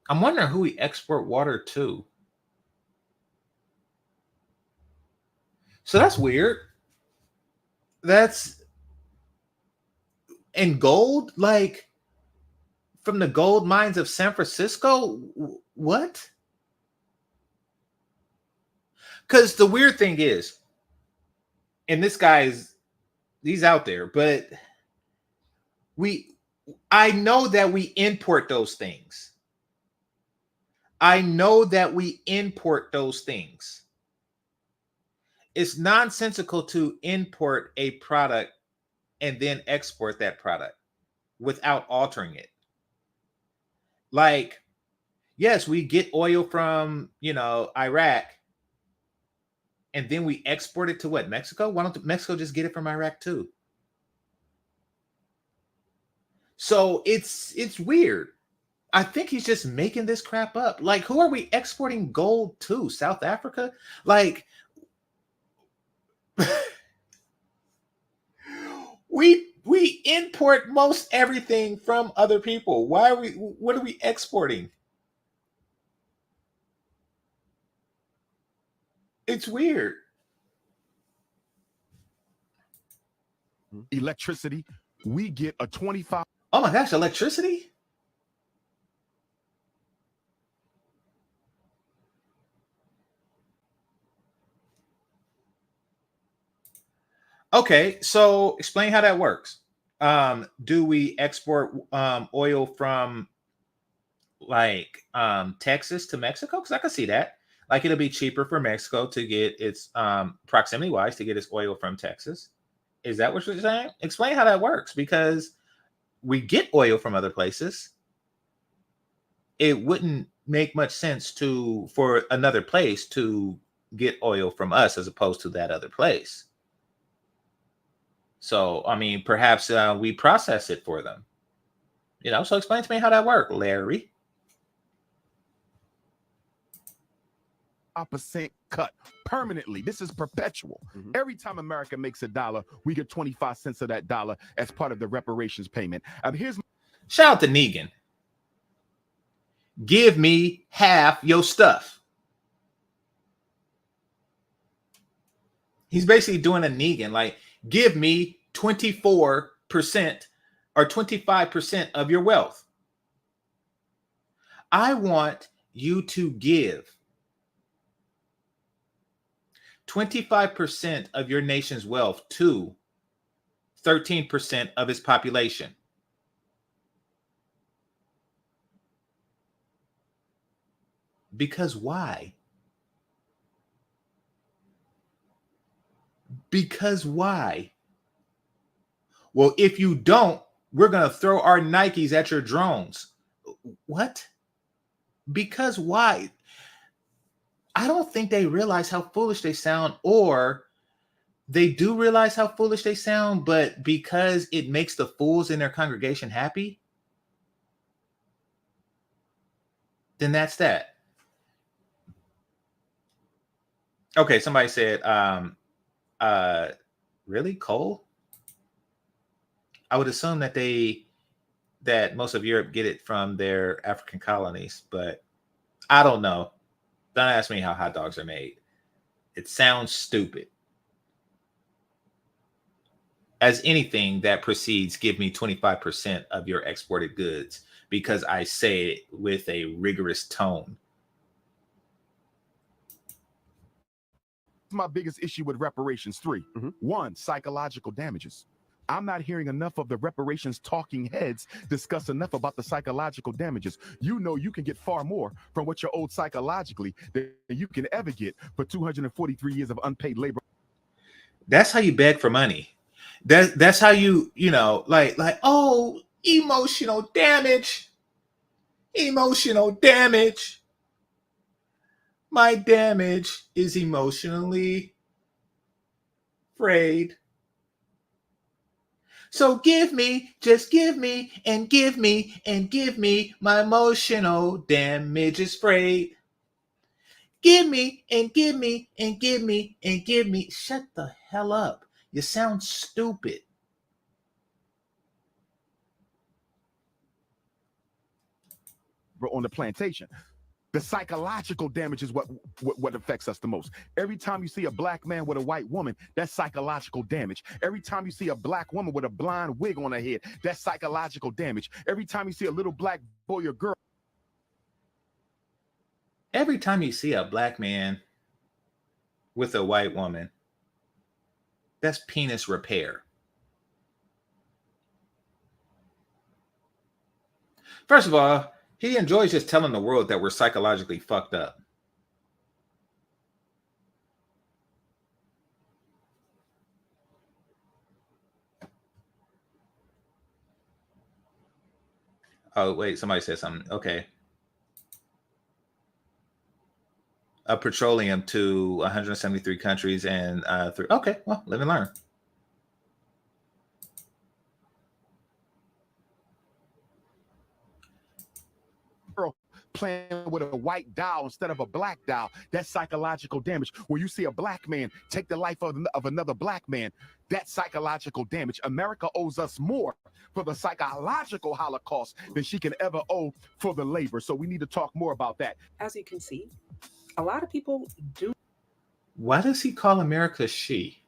I'm wondering who we export water to. So that's weird. That's in gold, like from the gold mines of San Francisco. What? Because the weird thing is, and this he's out there, but I know that we import those things. I know that we import those things. It's nonsensical to import a product and then export that product without altering it. Like, yes, we get oil from, Iraq, and then we export it to what, Mexico? Why don't Mexico just get it from Iraq too? So it's weird. I think he's just making this crap up. Like, who are we exporting gold to? South Africa? Like, we import most everything from other people. What are we exporting? It's weird. Electricity, we get a 25. Oh my gosh, electricity? Okay, so explain how that works. Do we export oil from like Texas to Mexico? Because I can see that. Like it'll be cheaper for Mexico to get its proximity wise to get its oil from Texas. Is that what you're saying? Explain how that works, because we get oil from other places. It wouldn't make much sense for another place to get oil from us as opposed to that other place. So, I mean, perhaps we process it for them. So explain to me how that works, Larry. 5% cut permanently. This is perpetual. Every time America makes a dollar, we get 25 cents of that dollar as part of the reparations payment. Shout out to Negan. Give me half your stuff. He's basically doing a Negan, like, give me 24% or 25% of your wealth. I want you to give 25% of your nation's wealth to 13% of its population. Because why? Because why? Well, if you don't, we're going to throw our Nikes at your drones. What? Because why? I don't think they realize how foolish they sound, or they do realize how foolish they sound, but because it makes the fools in their congregation happy, then that's that. Okay, somebody said, really, coal? I would assume that most of Europe get it from their African colonies, but I don't know. Don't ask me how hot dogs are made. It sounds stupid. As anything that precedes, give me 25% of your exported goods, because I say it with a rigorous tone. My biggest issue with reparations. 3. 1, psychological damages. I'm not hearing enough of the reparations talking heads discuss enough about the psychological damages. You can get far more from what you're owed psychologically than you can ever get for 243 years of unpaid labor. That's how you beg for money. That's how like, oh, emotional damage. Emotional damage. My damage is emotionally frayed. So just give me, and give me, and give me. My emotional damage is frayed. Give me, and give me, and give me, and give me. Shut the hell up. You sound stupid. On the plantation. The psychological damage is what affects us the most. Every time you see a black man with a white woman, that's psychological damage. Every time you see a black woman with a blonde wig on her head, that's psychological damage. Every time you see a little black boy or girl. Every time you see a black man with a white woman, that's penis repair. First of all, he enjoys just telling the world that we're psychologically fucked up. Oh, wait, somebody said something. Okay. Petroleum to 173 countries and three. Okay, well, live and learn. Playing with a white doll instead of a black doll, that's psychological damage. When you see a black man take the life of another black man, that's psychological damage. America owes us more for the psychological Holocaust than she can ever owe for the labor. So we need to talk more about that. As you can see, a lot of people do. Why does he call America she?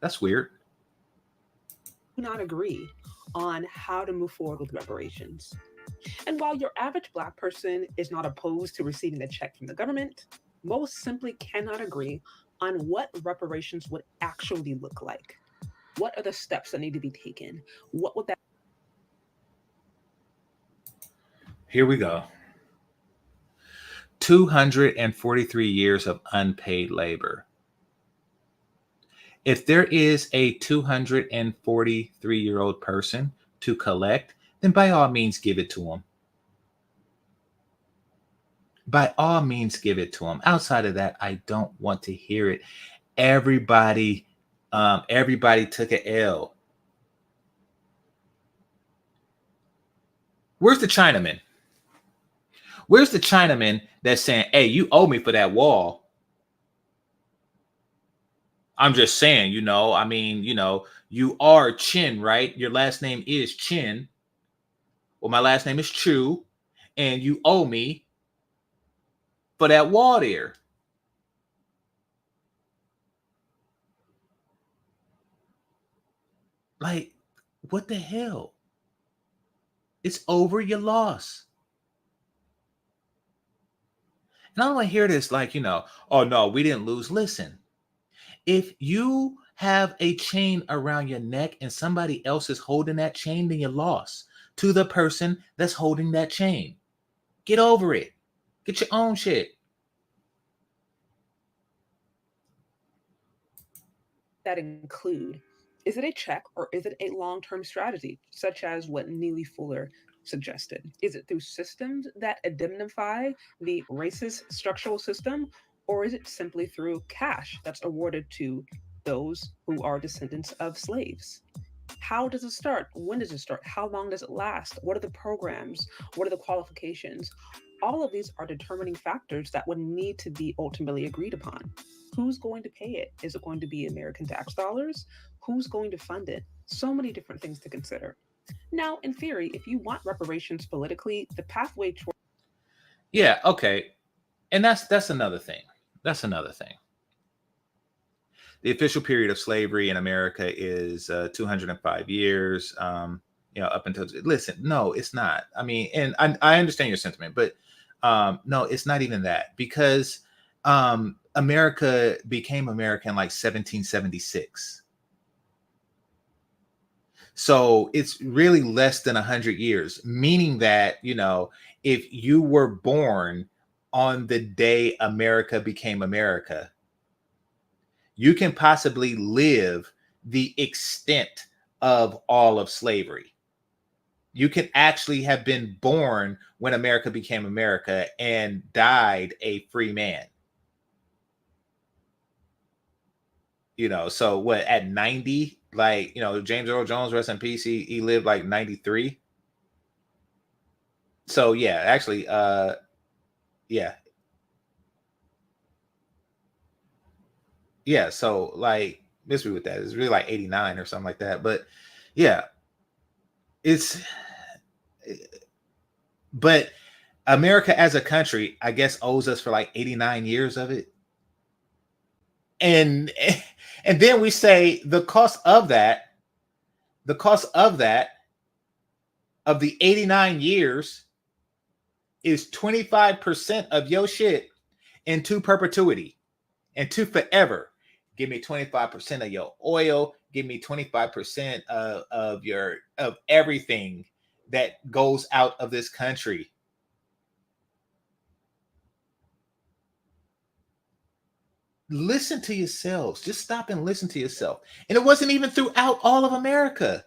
That's weird. Do not agree on how to move forward with reparations. And while your average Black person is not opposed to receiving a check from the government, most simply cannot agree on what reparations would actually look like. What are the steps that need to be taken? What would that? Here we go. 243 years of unpaid labor. If there is a 243-year-old person to collect, then by all means give it to them. By all means give it to them. Outside of that, I don't want to hear it. Everybody took an L. Where's the Chinaman? Where's the Chinaman that's saying, hey, you owe me for that wall? I'm just saying, you are Chin, right? Your last name is Chin. Well, my last name is Chu, and you owe me for that wall there. Like, what the hell? It's over, you lost. And I don't want to hear this like, oh no, we didn't lose. Listen, if you have a chain around your neck and somebody else is holding that chain, then you lost to the person that's holding that chain. Get over it. Get your own shit. That include? Is it a check or is it a long-term strategy, such as what Neely Fuller suggested? Is it through systems that indemnify the racist structural system, or is it simply through cash that's awarded to those who are descendants of slaves? How does it start? When does it start? How long does it last? What are the programs? What are the qualifications? All of these are determining factors that would need to be ultimately agreed upon. Who's going to pay it? Is it going to be American tax dollars? Who's going to fund it? So many different things to consider. Now, in theory, if you want reparations politically, the pathway toward... Yeah, okay. And that's another thing. That's another thing. The official period of slavery in America is 205 years. Up until, listen, no, it's not. I mean, and I understand your sentiment, but no, it's not even that, because America became American like 1776. So it's really less than 100 years, meaning that, if you were born on the day America became America, you can possibly live the extent of all of slavery. You can actually have been born when America became America and died a free man. So what, at 90, like, James Earl Jones, rest in peace, he lived like 93. So yeah, actually, yeah. Yeah, so like, mystery with that is really like 89 or something like that. But yeah, but America as a country, I guess, owes us for like 89 years of it. And then we say the cost of the 89 years is 25% of your shit into perpetuity, into forever. Give me 25% of your oil. Give me 25% of everything that goes out of this country. Listen to yourselves. Just stop and listen to yourself. And it wasn't even throughout all of America.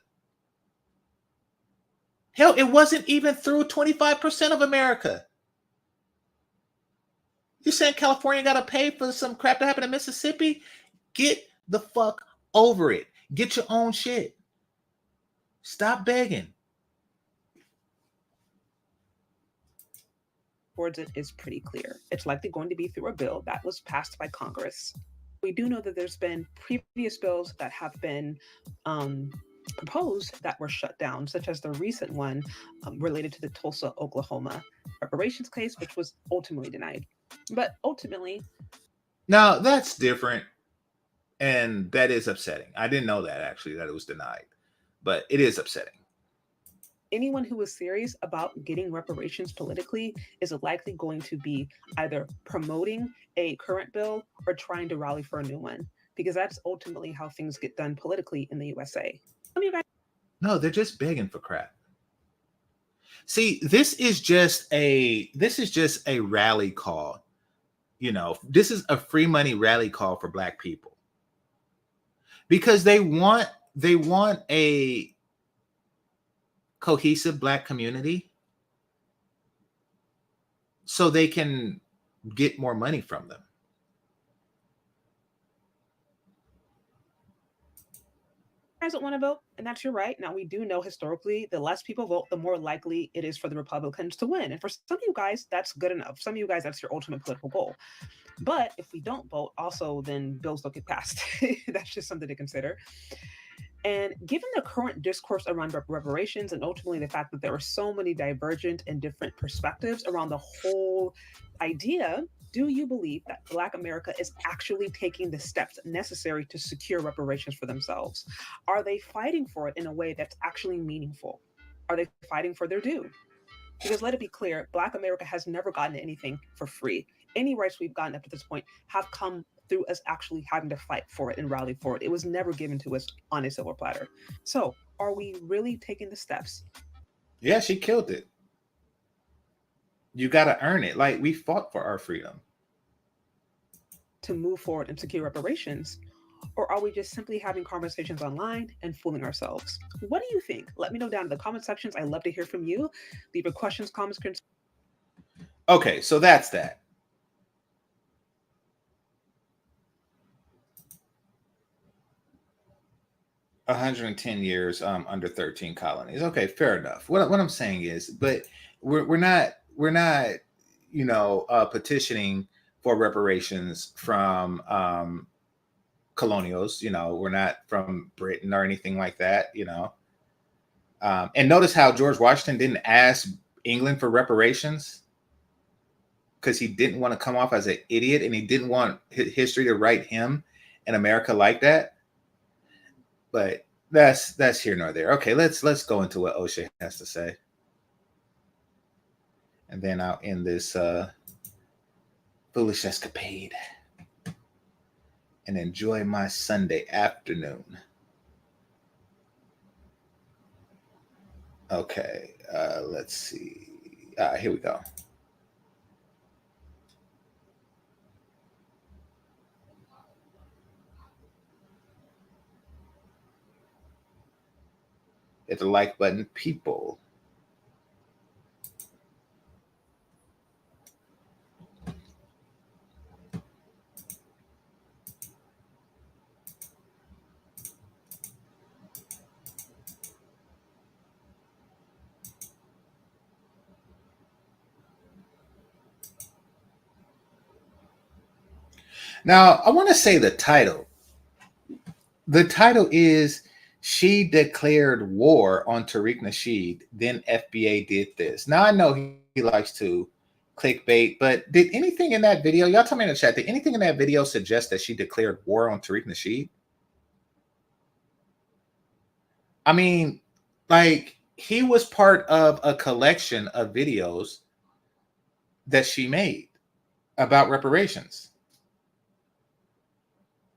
Hell, it wasn't even through 25% of America. You saying California got to pay for some crap that happened in Mississippi? Get the fuck over it. Get your own shit. Stop begging. Towards it is pretty clear. It's likely going to be through a bill that was passed by Congress. We do know that there's been previous bills that have been proposed that were shut down, such as the recent one related to the Tulsa, Oklahoma reparations case, which was ultimately denied. But ultimately... Now, that's different. And that is upsetting. I didn't know that, actually, that it was denied. But it is upsetting. anyone who is serious about getting reparations politically is likely going to be either promoting a current bill or trying to rally for a new one, because that's ultimately how things get done politically in the USA. Some of you guys No, they're just begging for crap. See, this is just a rally call. You know, this is a free money rally call for Black people, because they want a cohesive Black community so they can get more money from them. don't want to vote, and that's your right. Now, we do know historically the less people vote, the more likely it is for the Republicans to win. And for some of you guys, that's good enough. Some of you guys, that's your ultimate political goal. But if we don't vote, also, then bills don't get passed. That's just something to consider. And given the current discourse around reparations, and ultimately the fact that there are so many divergent and different perspectives around the whole idea, do you believe that Black America is actually taking the steps necessary to secure reparations for themselves? Are they fighting for it in a way that's actually meaningful? Are they fighting for their due? Because let it be clear, Black America has never gotten anything for free. Any rights we've gotten up to this point have come through us actually having to fight for it and rally for it. It was never given to us on a silver platter. So are we really taking the steps? Yeah, she killed it. You got to earn it. Like, we fought for our freedom. To move forward and secure reparations? Or are we just simply having conversations online and fooling ourselves? What do you think? Let me know down in the comment sections. I love to hear from you. Leave your questions, comments, concerns. Okay, so that's that. $110 under 13 colonies. Okay, fair enough. What I'm saying is, but we're not petitioning for reparations from colonials. We're not from Britain or anything like that. And notice how George Washington didn't ask England for reparations because he didn't want to come off as an idiot, and he didn't want history to write him in America like that. But that's here nor there. Okay, let's go into what Oshay has to say, and then I'll end this foolish escapade and enjoy my Sunday afternoon. Okay, let's see. Here we go. Hit the like button, people. Now, I want to say the title. The title is "She Declared War on Tariq Nasheed, then FBA did this." Now, I know he likes to clickbait, but did anything in that video, y'all tell me in the chat, did anything in that video suggest that she declared war on Tariq Nasheed? I mean, like, he was part of a collection of videos that she made about reparations.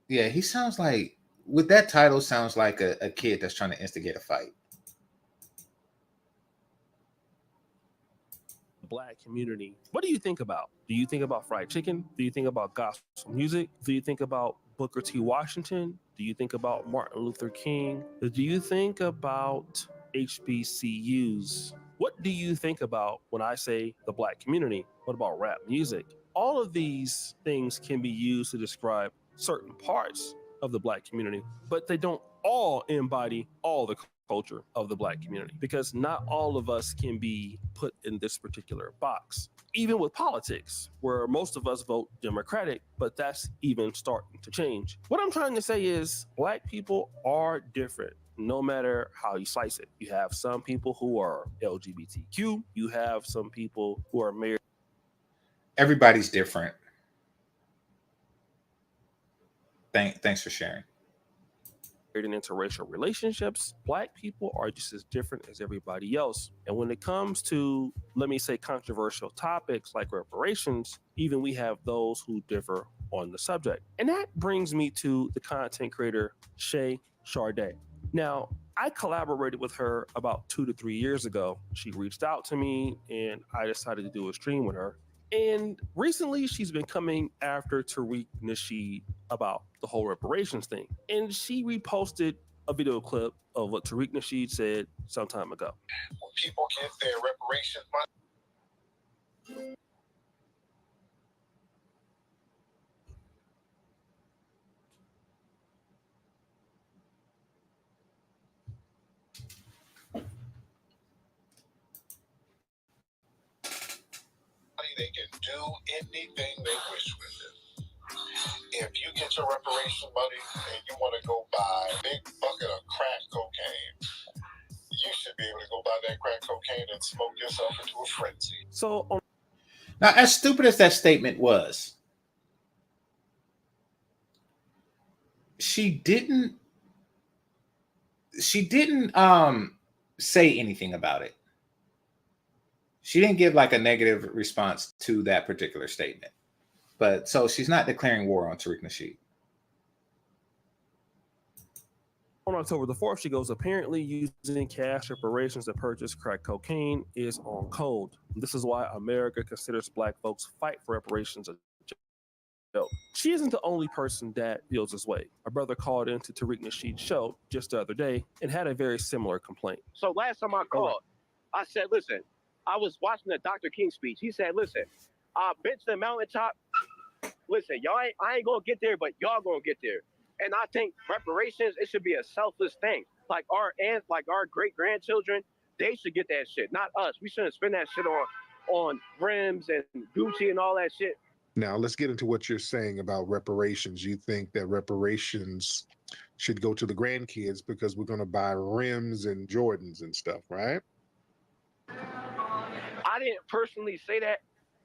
Yeah, he sounds like, with that title, sounds like a kid that's trying to instigate a fight. Black community. What do you think about? Do you think about fried chicken? Do you think about gospel music? Do you think about Booker T. Washington? Do you think about Martin Luther King? Do you think about HBCUs? What do you think about when I say the Black community? What about rap music? All of these things can be used to describe certain parts of the Black community, but they don't all embody all the culture of the Black community, because not all of us can be put in this particular box. Even with politics, where most of us vote Democratic, but that's even starting to change. What I'm trying to say is Black people are different, no matter how you slice it. You have some people who are LGBTQ. You have some people who are married. Everybody's different. Thanks for sharing. in interracial relationships, Black people are just as different as everybody else. And when it comes to, let me say, controversial topics like reparations, even we have those who differ on the subject. And that brings me to the content creator Shay Charday. Now, I collaborated with her about 2 to 3 years ago. She reached out to me and I decided to do a stream with her. And recently she's been coming after Tariq Nasheed about the whole reparations thing. And she reposted a video clip of what Tariq Nasheed said some time ago. When people get their reparations money, they can do anything they wish with it. If you get your reparation money and you want to go buy a big bucket of crack cocaine, you should be able to go buy that crack cocaine and smoke yourself into a frenzy. So now, as stupid as that statement was, she didn't say anything about it. She didn't give like a negative response to that particular statement. But so she's not declaring war on Tariq Nasheed. On October the 4th, she goes, apparently using cash reparations to purchase crack cocaine is on code. This is why America considers Black folks' fight for reparations a joke. She isn't the only person that feels this way. A brother called into Tariq Nasheed's show just the other day and had a very similar complaint. So last time I called, I said, listen, I was watching the Dr. King speech. He said, listen, bench the mountaintop. Listen, I ain't gonna get there, but y'all gonna get there. And I think reparations, it should be a selfless thing. Like our aunts, like our great grandchildren, they should get that shit, not us. We shouldn't spend that shit on rims and Gucci and all that shit. Now let's get into what you're saying about reparations. You think that reparations should go to the grandkids because we're gonna buy rims and Jordans and stuff, right? I didn't personally say that,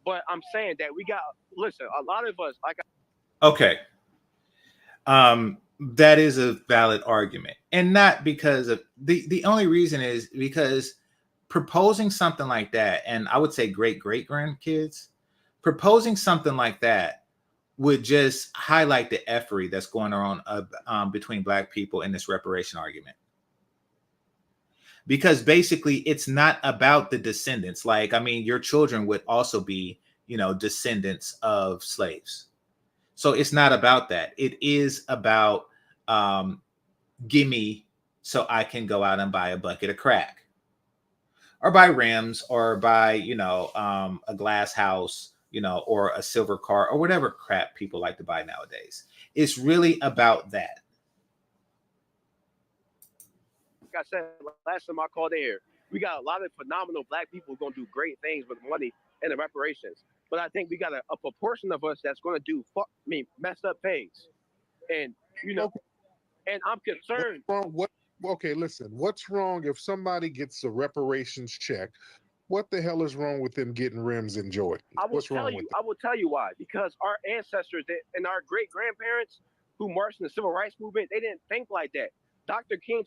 but I'm saying that we got, listen, a lot of us, like. Okay. That is a valid argument. And not because of, the only reason is because proposing something like that, and I would say great-great-grandkids, proposing something like that would just highlight the effery that's going on between Black people in this reparation argument. Because basically it's not about the descendants. Like, I mean, your children would also be, descendants of slaves. So it's not about that. It is about gimme so I can go out and buy a bucket of crack or buy rims or buy, a glass house, or a silver car or whatever crap people like to buy nowadays. It's really about that. Like I said, last time I called in here, we got a lot of phenomenal Black people going to do great things with money and the reparations. But I think we got a proportion of us that's going to do messed up things. And, and I'm concerned. Okay, listen, what's wrong if somebody gets a reparations check? What the hell is wrong with them getting rims and Jordan? I will tell you why. Because our ancestors and our great-grandparents who marched in the civil rights movement, they didn't think like that. Dr. King.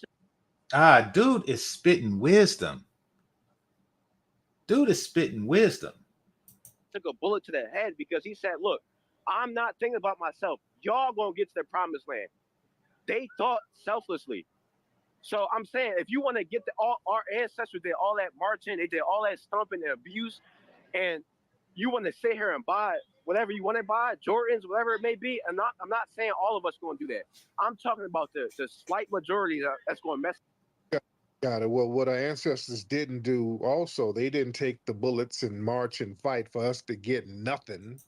Dude is spitting wisdom. Took a bullet to the head because he said, look, I'm not thinking about myself. Y'all gonna get to the promised land. They thought selflessly. So I'm saying, if you want to get all our ancestors did all that marching, they did all that stomping and abuse, and you want to sit here and buy whatever you want to buy, Jordans, whatever it may be. I'm not saying all of us going to do that. I'm talking about the slight majority that's going to mess. Got it. Well, what our ancestors didn't do also, they didn't take the bullets and march and fight for us to get nothing.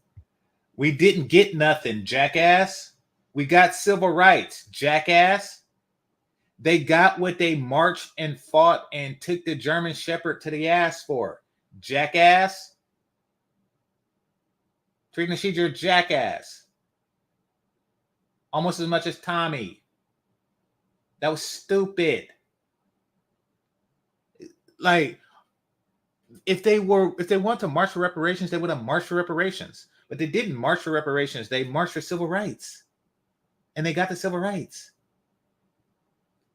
We didn't get nothing, jackass. We got civil rights, jackass. They got what they marched and fought and took the German Shepherd to the ass for, jackass. Tariq Nasheed, you're a jackass. Almost as much as Tommy. That was stupid. Like, if they want to march for reparations, they would have marched for reparations. But they didn't march for reparations. They marched for civil rights. And they got the civil rights.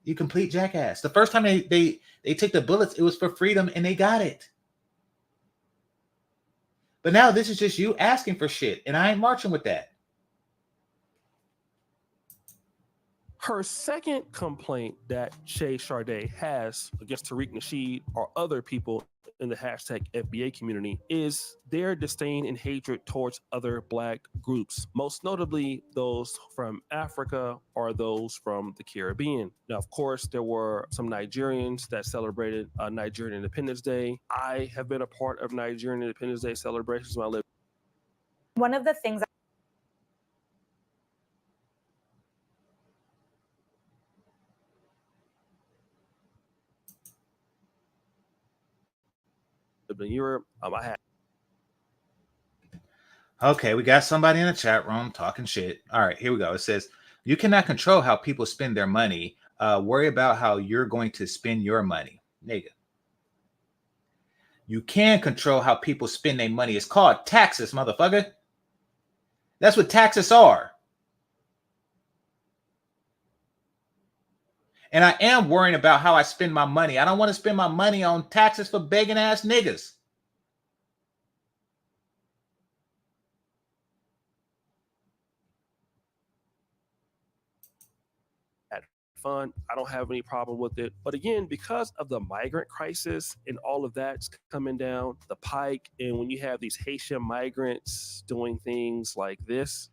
You complete jackass. The first time they took the bullets, it was for freedom, and they got it. But now this is just you asking for shit, and I ain't marching with that. Her second complaint that Shay Sade has against Tariq Nasheed or other people in the hashtag FBA community is their disdain and hatred towards other Black groups, most notably those from Africa or those from the Caribbean. Now, of course, there were some Nigerians that celebrated Nigerian Independence Day. I have been a part of Nigerian Independence Day celebrations when I lived. One of the things in Europe, I had. Okay, we got somebody in the chat room talking shit. All right, here we go. It says, you cannot control how people spend their money. Worry about how you're going to spend your money. Nigga. You can control how people spend their money. It's called taxes, motherfucker. That's what taxes are. And I am worrying about how I spend my money. I don't want to spend my money on taxes for begging ass niggas. Fun. I don't have any problem with it. But again, because of the migrant crisis and all of that's coming down the pike, and when you have these Haitian migrants doing things like this.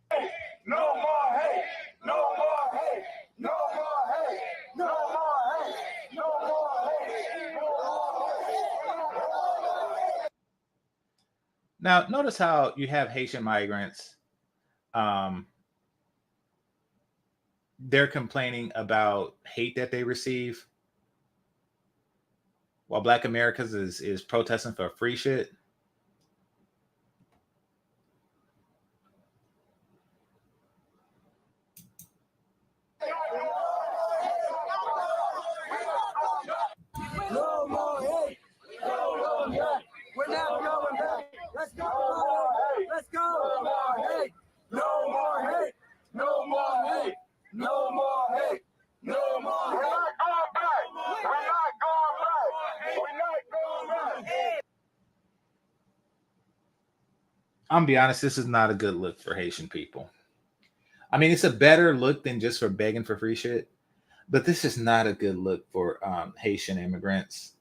No more hate. No more hate. No more hate. No more hate. No more hate. No more hate. Now, notice how you have Haitian migrants. They're complaining about hate that they receive, while Black Americans is protesting for free shit. No more hate. No more hate. We're not going back. Let's go. Let's go. No more hate. No more hate. No more hate. No more hate. No more hate. We're not going back. We're not going back. We're not going back. I'm be honest, this is not a good look for Haitian people. I mean, it's a better look than just for begging for free shit, but this is not a good look for Haitian immigrants.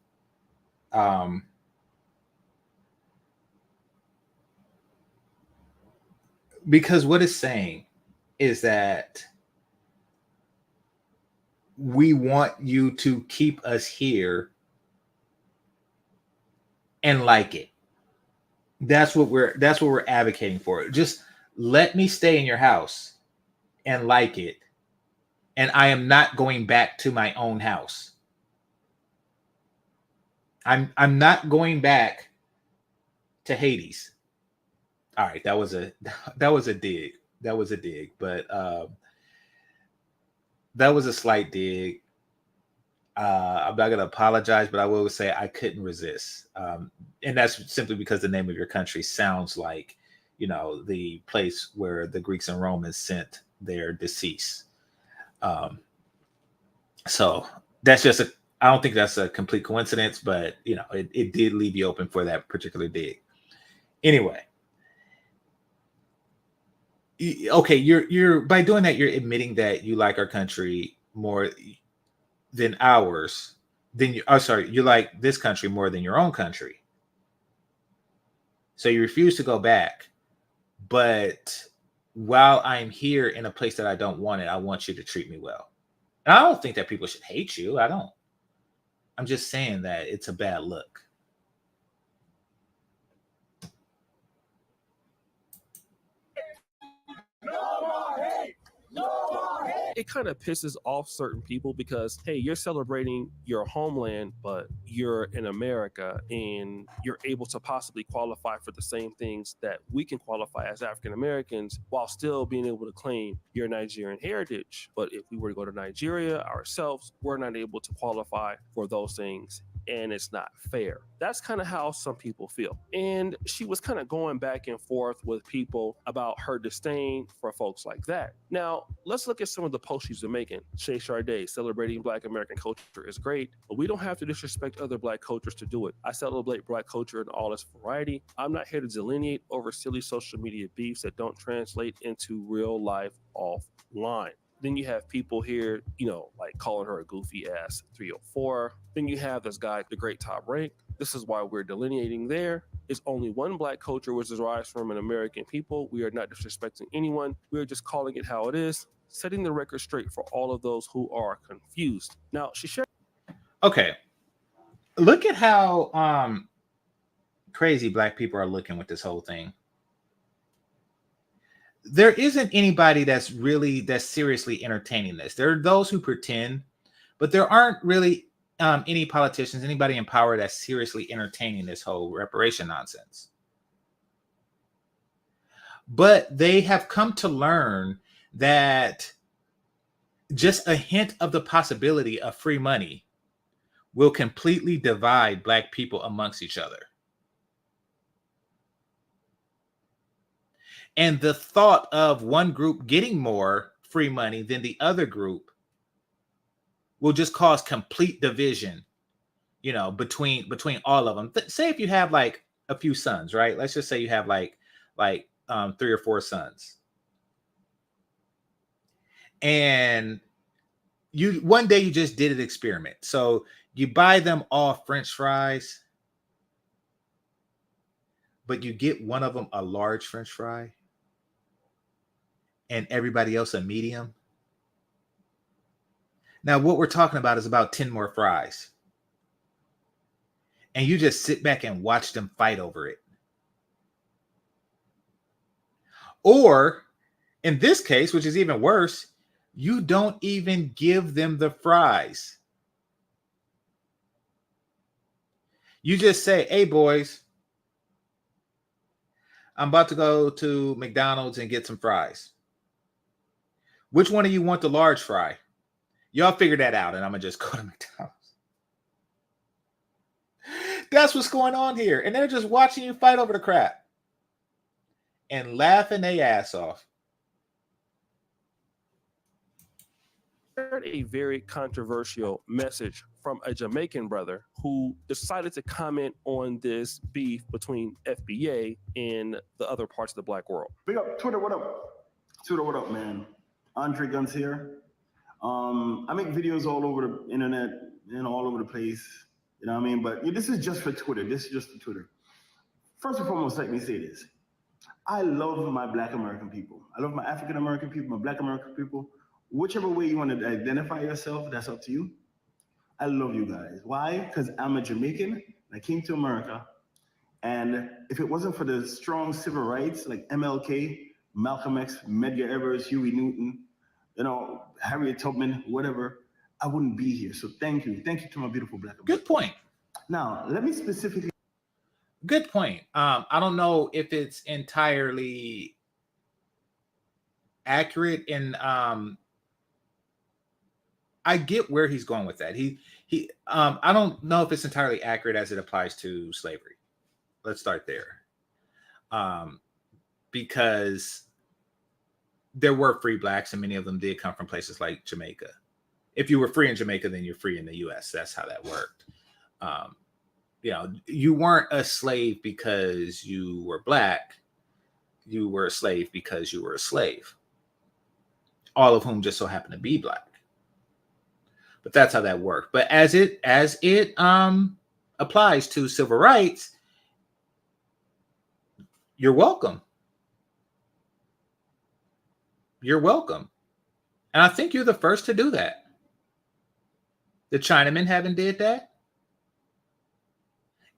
Because what it's saying is that we want you to keep us here and like it. That's what we're advocating for. Just let me stay in your house and like it. And I am not going back to my own house. I'm not going back to Hades. All right, that was a dig. That was a dig, but that was a slight dig. I'm not going to apologize, but I will say I couldn't resist. And that's simply because the name of your country sounds like, the place where the Greeks and Romans sent their deceased. So that's just I don't think that's a complete coincidence, but it did leave you open for that particular dig. Anyway. Okay, you're by doing that, you're admitting that you like our country more than ours. You like this country more than your own country. So you refuse to go back, but while I'm here in a place that I don't want it, I want you to treat me well. And I don't think that people should hate you. I don't. I'm just saying that it's a bad look. It kind of pisses off certain people because, hey, you're celebrating your homeland, but you're in America and you're able to possibly qualify for the same things that we can qualify as African Americans while still being able to claim your Nigerian heritage. But if we were to go to Nigeria ourselves, we're not able to qualify for those things and it's not fair. That's kind of how some people feel. And she was kind of going back and forth with people about her disdain for folks like that. Now, let's look at some of the posts she's been making. Shay Sharday, celebrating Black American culture is great, but we don't have to disrespect other Black cultures to do it. I celebrate Black culture in all its variety. I'm not here to delineate over silly social media beefs that don't translate into real life offline. Then you have people here, like calling her a goofy ass 304. Then you have this guy, the Great Top Rank. This is why we're delineating there. It's only one Black culture which derives from an American people. We are not disrespecting anyone. We are just calling it how it is, setting the record straight for all of those who are confused. Now, she shared. Okay. Look at how crazy Black people are looking with this whole thing. There isn't anybody that's seriously entertaining this. There are those who pretend, but there aren't really any politicians, anybody in power that's seriously entertaining this whole reparation nonsense. But they have come to learn that just a hint of the possibility of free money will completely divide Black people amongst each other. And the thought of one group getting more free money than the other group will just cause complete division, between all of them. Say if you have like a few sons, right? Let's just say you have like 3 or 4 sons. And one day you just did an experiment. So you buy them all French fries, but you get one of them a large French fry and everybody else a medium. Now, what we're talking about is about 10 more fries. And you just sit back and watch them fight over it. Or, in this case, which is even worse, you don't even give them the fries. You just say, hey, boys, I'm about to go to McDonald's and get some fries. Which one of you want the large fry? Y'all figure that out, and I'm going to just go to McDonald's. That's what's going on here. And they're just watching you fight over the crap and laughing their ass off. A very controversial message from a Jamaican brother who decided to comment on this beef between FBA and the other parts of the Black world. Big up, Twitter, what up? Twitter, what up, man? Andre Guns here. I make videos all over the internet and all over the place. You know what I mean? But this is just for Twitter. This is just for Twitter. First and foremost, let me say this. I love my Black American people. I love my African American people, my Black American people. Whichever way you want to identify yourself, that's up to you. I love you guys. Why? Because I'm a Jamaican. I came to America. And if it wasn't for the strong civil rights like MLK, Malcolm X, Medgar Evers, Huey Newton, Harriet Tubman, whatever, I wouldn't be here. So thank you. Thank you to my beautiful Black Americans. Good point. Now, let me specifically. Good point. I don't know if it's entirely accurate in I get where he's going with that. I don't know if it's entirely accurate as it applies to slavery. Let's start there. Because there were free Blacks, and many of them did come from places like Jamaica. If you were free in Jamaica, then you're free in the U.S. That's how that worked. You weren't a slave because you were Black. You were a slave because you were a slave. All of whom just so happened to be Black. But that's how that worked. But as it applies to civil rights, you're welcome. You're welcome. And I think you're the first to do that. The Chinamen haven't did that.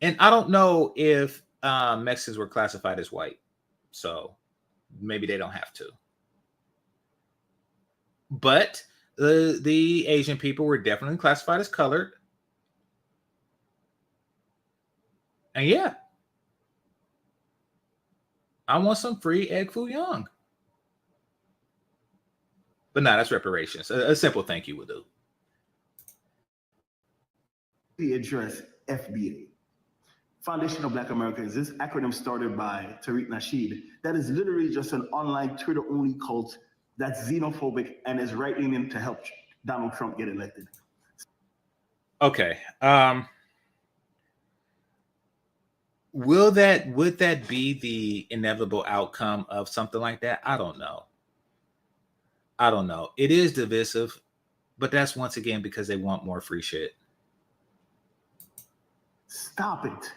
And I don't know if Mexicans were classified as white. So maybe they don't have to. But the Asian people were definitely classified as colored. And yeah, I want some free egg foo young. But no, that's reparations. A simple thank you will do. Address FBA. Foundation of Black Americans. This acronym started by Tariq Nasheed. That is literally just an online Twitter-only cult that's xenophobic and is right-leaning to help Donald Trump get elected. Okay. Would that be the inevitable outcome of something like that? I don't know. It is divisive, but that's once again because they want more free shit. Stop it.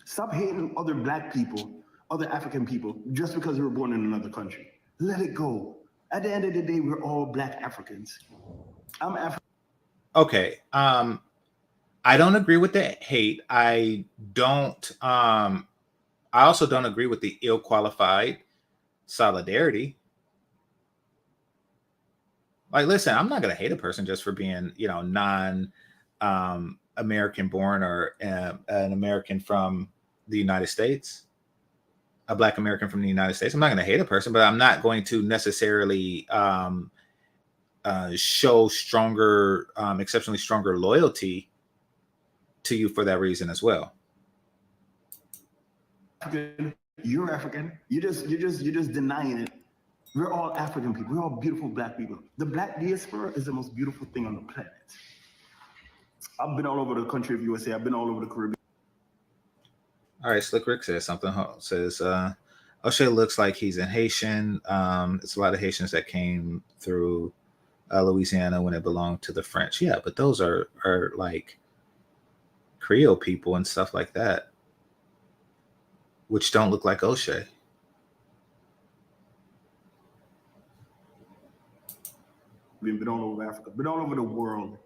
Stop hating other Black people, other African people, just because they were born in another country. Let it go. At the end of the day, we're all Black Africans. I'm African. Okay. I don't agree with the hate. I also don't agree with the ill-qualified solidarity. Like, listen, I'm not going to hate a person just for being, non-American born or an American from the United States, a Black American from the United States. I'm not going to hate a person, but I'm not going to necessarily show exceptionally stronger loyalty to you for that reason as well. You're African. You're just denying it. We're all African people. We're all beautiful Black people. The Black diaspora is the most beautiful thing on the planet. I've been all over the country of USA. I've been all over the Caribbean. All right, Slick Rick says something. Says Oshay looks like he's in Haitian. It's a lot of Haitians that came through Louisiana when it belonged to the French. Yeah, but those are like Creole people and stuff like that, which don't look like Oshay. We've been all over Africa, been all over the world.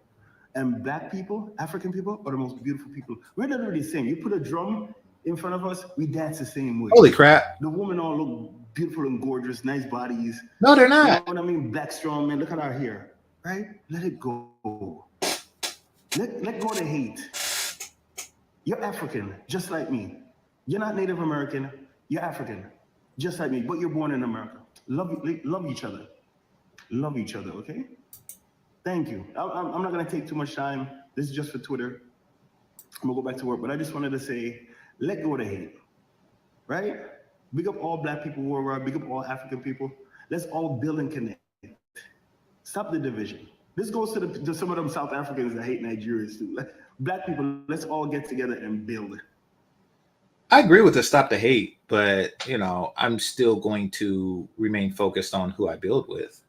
And Black people, African people, are the most beautiful people. We're literally the same. You put a drum in front of us, we dance the same way. Holy crap. The women all look beautiful and gorgeous, nice bodies. No, they're not. You know what I mean? Black strong men. Look at our hair, right? Let it go. Let go of the hate. You're African, just like me. You're not Native American. You're African, just like me, but you're born in America. Love each other. Love each other, okay? Thank you. I'm not going to take too much time. This is just for Twitter. I'm going to go back to work, but I just wanted to say, let go of the hate, right? Big up all Black people worldwide. Big up all African people. Let's all build and connect. Stop the division. This goes to some of them South Africans that hate Nigerians too. Black people, let's all get together and build. I agree with the stop the hate, but, I'm still going to remain focused on who I build with.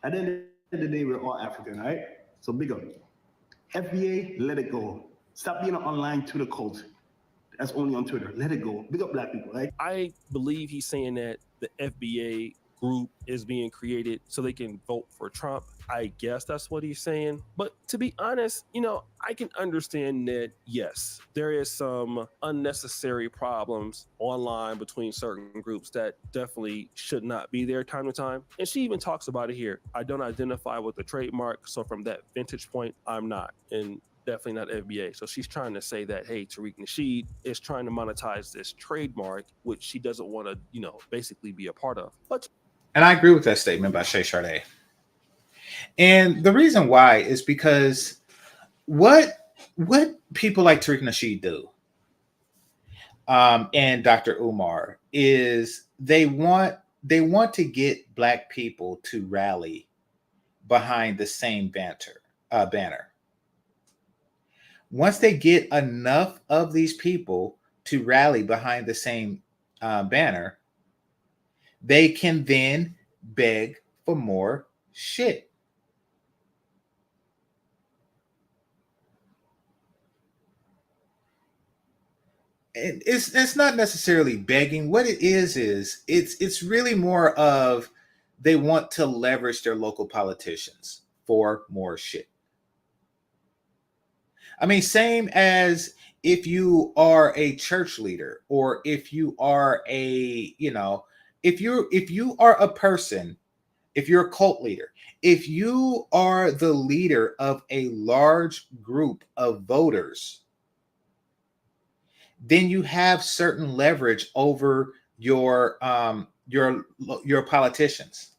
At the end of the day, we're all African, right? So big up. FBA, let it go. Stop being an online Twitter cult. That's only on Twitter. Let it go. Big up Black people, right? I believe he's saying that the FBA group is being created so they can vote for Trump. I guess that's what he's saying. But to be honest, I can understand that, yes, there is some unnecessary problems online between certain groups that definitely should not be there time to time. And she even talks about it here. I don't identify with the trademark. So from that vantage point, I'm not. And definitely not FBA. So she's trying to say that, hey, Tariq Nasheed is trying to monetize this trademark, which she doesn't want to, basically be a part of. And I agree with that statement by Shay Sharday. And the reason why is because what people like Tariq Nasheed do, and Dr. Umar, is they want to get Black people to rally behind the same banner. Once they get enough of these people to rally behind the same banner, they can then beg for more shit. It's not necessarily begging. What it is it's really more of they want to leverage their local politicians for more shit. I mean, same as if you are a church leader, or if you are if you are a person, if you're a cult leader, if you are the leader of a large group of voters, then you have certain leverage over your politicians.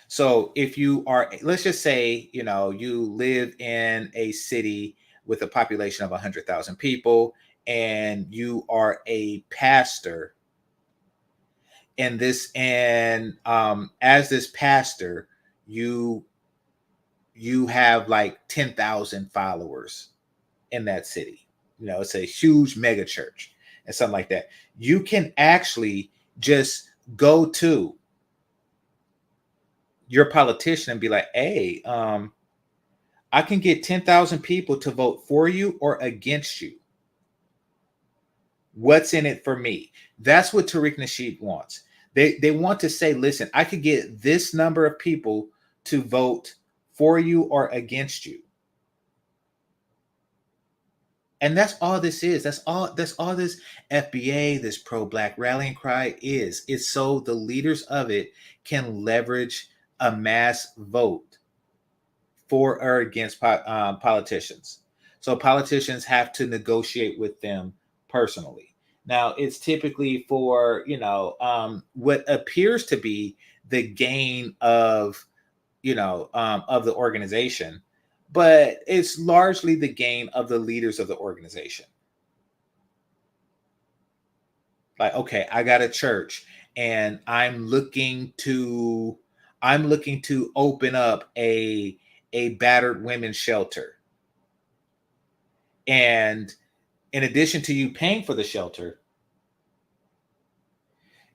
So if you are, let's just say, you know, you live in a city with a population of 100,000 people, and you are a pastor in this, and as this pastor, you have like 10,000 followers in that city. You know, it's a huge mega church and something like that. You can actually just go to your politician and be like, hey, I can get 10,000 people to vote for you or against you. What's in it for me? That's what Tariq Nasheed wants. They want to say, listen, I could get this number of people to vote for you or against you. And that's all this is. That's all this FBA, this pro-black rallying cry is. It's so the leaders of it can leverage a mass vote for or against politicians. So politicians have to negotiate with them personally. Now, it's typically for, you know, what appears to be the gain of, you know, of the organization, but it's largely the gain of the leaders of the organization. Like, okay, I got a church and I'm looking to open up a battered women's shelter. And in addition to you paying for the shelter,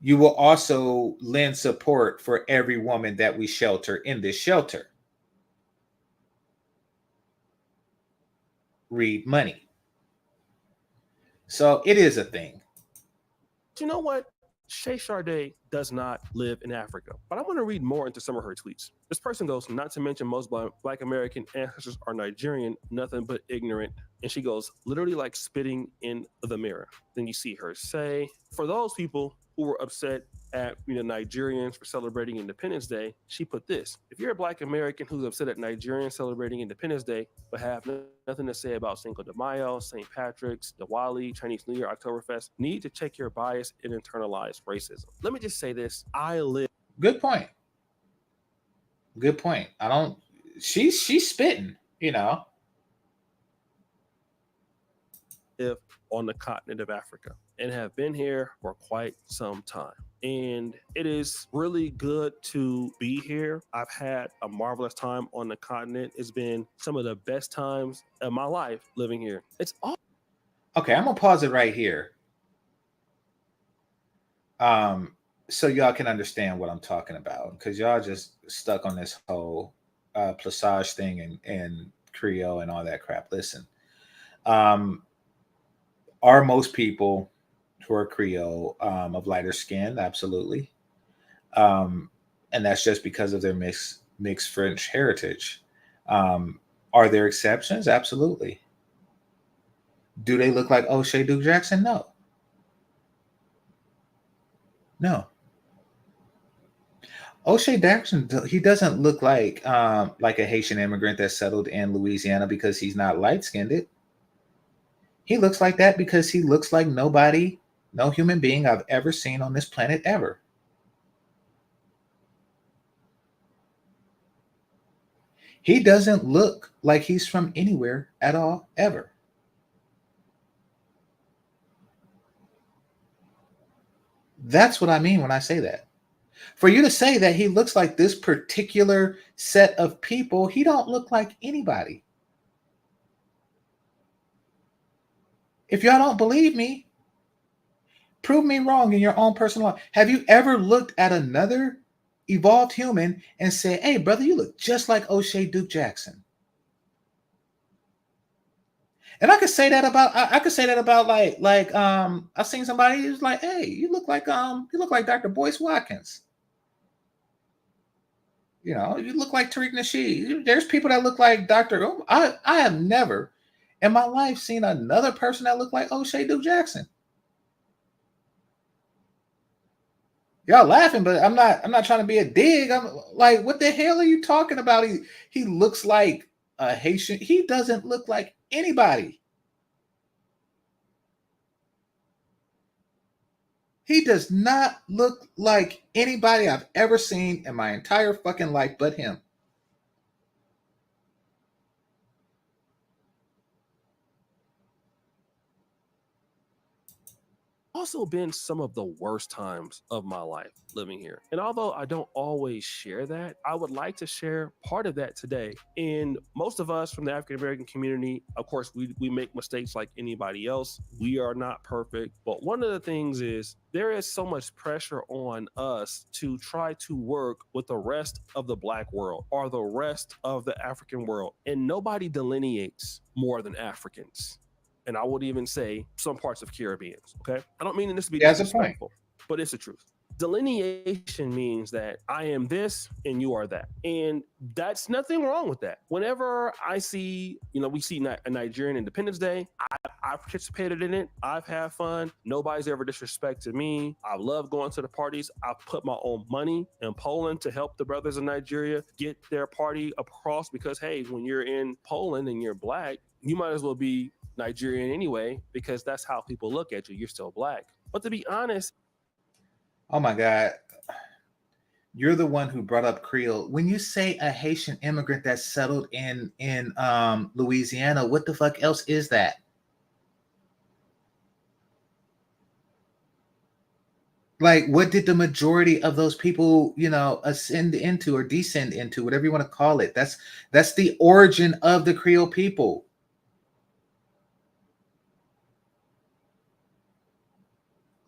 you will also lend support for every woman that we shelter in this shelter. Read money. So it is a thing. You know what? Shay Sade does not live in Africa, but I want to read more into some of her tweets. This person goes, not to mention most Black American ancestors are Nigerian, nothing but ignorant. And she goes, literally like spitting in the mirror. Then you see her say, for those people who were upset at Nigerians for celebrating Independence Day, she put this: if you're a Black American who's upset at Nigerians celebrating Independence Day, but have nothing to say about Cinco de Mayo, St. Patrick's, Diwali, Chinese New Year, Oktoberfest, need to check your bias and internalize racism. Let me just say this: I live. Good point. Good point. She's spitting, you know. Live on the continent of Africa and have been here for quite some time. And it is really good to be here. I've had a marvelous time on the continent. It's been some of the best times of my life living here. It's all okay. I'm gonna pause it right here. So y'all can understand what I'm talking about, because y'all just stuck on this whole Plasage thing and Creole and all that crap. Listen, are most people who are Creole of lighter skin? Absolutely. And that's just because of their mixed French heritage. Are there exceptions? Absolutely. Do they look like Oshay Duke Jackson? No. No. Oshay Jackson, he doesn't look like a Haitian immigrant that settled in Louisiana because he's not light-skinned. He looks like that because he looks like nobody, no human being I've ever seen on this planet ever. He doesn't look like he's from anywhere at all, ever. That's what I mean when I say that. For you to say that he looks like this particular set of people, he don't look like anybody. If y'all don't believe me, prove me wrong in your own personal life. Have you ever looked at another evolved human and said, hey, brother, you look just like Oshay Duke Jackson? And I could say that about I've seen somebody who's like, hey, you look like Dr. Boyce Watkins. You know, you look like Tariq Nasheed. There's people that look like Dr. I have never in my life seen another person that looked like Oshay Duke Jackson. Y'all laughing, but I'm not trying to be a dig. I'm like, what the hell are you talking about? He looks like a Haitian. He doesn't look like anybody. He does not look like anybody I've ever seen in my entire fucking life but him. Also been some of the worst times of my life living here. And although I don't always share that, I would like to share part of that today. And most of us from the African American community, of course, we make mistakes like anybody else. We are not perfect. But one of the things is there is so much pressure on us to try to work with the rest of the Black world or the rest of the African world. And nobody delineates more than Africans. And I would even say some parts of Caribbeans, okay? I don't mean this to be disrespectful, but it's the truth. Delineation means that I am this and you are that. And that's nothing wrong with that. Whenever I see, we see a Nigerian Independence Day, I participated in it. I've had fun. Nobody's ever disrespected me. I love going to the parties. I've put my own money in Poland to help the brothers in Nigeria get their party across because, hey, when you're in Poland and you're Black, you might as well be Nigerian anyway, because that's how people look at you. You're still Black. But to be honest, oh my God, you're the one who brought up Creole. When you say a Haitian immigrant that settled in Louisiana, what the fuck else is that? Like, what did the majority of those people, ascend into or descend into, whatever you want to call it? That's the origin of the Creole people.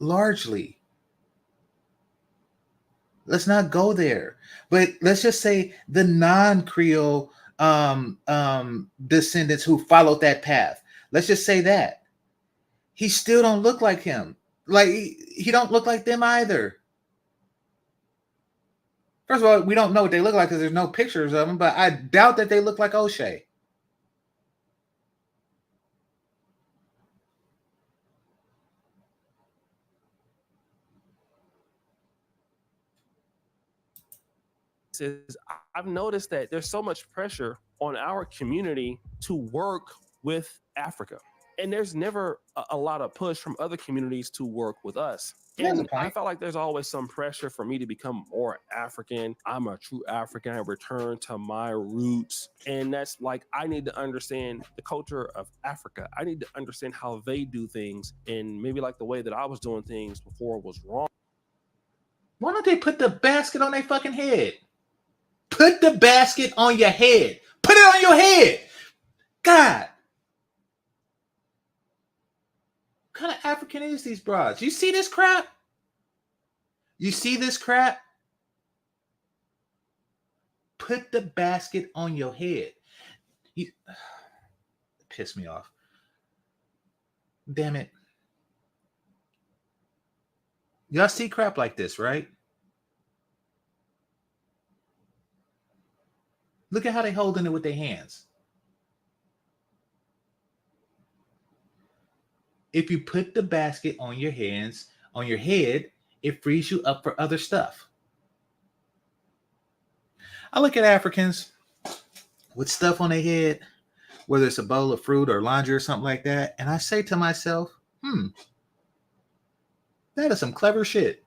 Largely. Let's not go there, but let's just say the non-Creole descendants who followed that path. Let's just say that he still don't look like him. Like he don't look like them either. First of all, we don't know what they look like because there's no pictures of them, but I doubt that they look like Oshay. is I've noticed that there's so much pressure on our community to work with Africa. And there's never a lot of push from other communities to work with us. And I felt like there's always some pressure for me to become more African. I'm a true African. I return to my roots. And that's like, I need to understand the culture of Africa. I need to understand how they do things. And maybe like the way that I was doing things before was wrong. Why don't they put the basket on their fucking head? Put the basket on your head. Put it on your head. God. What kind of African is these broads? You see this crap? You see this crap? Put the basket on your head. Piss me off. Damn it. Y'all see crap like this, right? Look at how they holding it with their hands. If you put the basket on your hands, on your head, it frees you up for other stuff. I look at Africans with stuff on their head, whether it's a bowl of fruit or laundry or something like that, and I say to myself, that is some clever shit.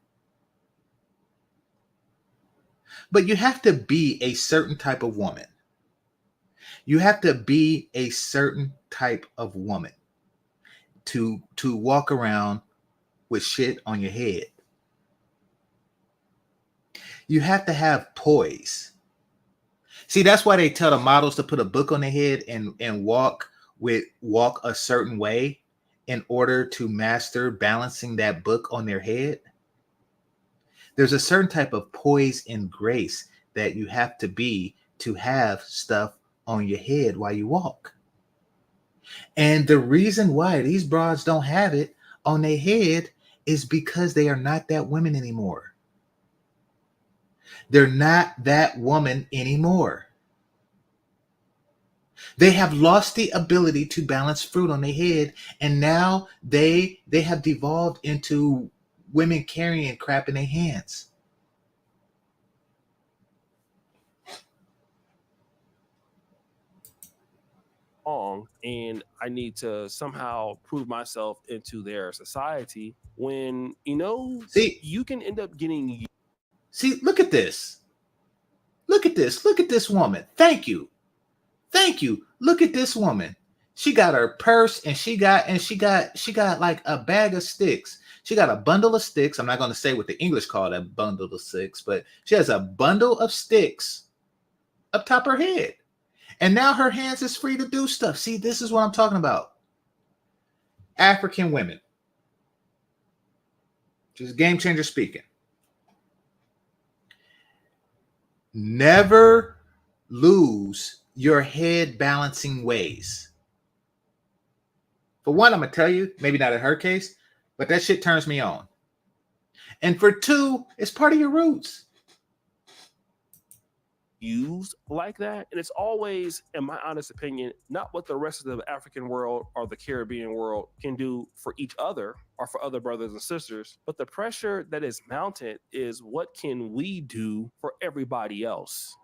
But you have to be a certain type of woman. You have to be a certain type of woman to walk around with shit on your head. You have to have poise. See, that's why they tell the models to put a book on their head and walk a certain way in order to master balancing that book on their head. There's a certain type of poise and grace that you have to be to have stuff on your head while you walk. And the reason why these broads don't have it on their head is because they are not that woman anymore. They're not that woman anymore. They have lost the ability to balance fruit on their head, and now they have devolved into women carrying crap in their hands. wrong and I need to somehow prove myself into their society when, See, you can end up getting. See, look at this. Look at this. Look at this woman. Thank you. Thank you. Look at this woman. She got her purse and she got like a bag of sticks. She got a bundle of sticks. I'm not going to say what the English call that bundle of sticks, but she has a bundle of sticks up top her head. And now her hands is free to do stuff. See, this is what I'm talking about. African women. Just GameChanger speaking. Never lose your head balancing ways. For one, I'm going to tell you, maybe not in her case, but that shit turns me on. And for two, it's part of your roots. Used like that, and it's always, in my honest opinion, not what the rest of the African world or the Caribbean world can do for each other or for other brothers and sisters, but the pressure that is mounted is what can we do for everybody else,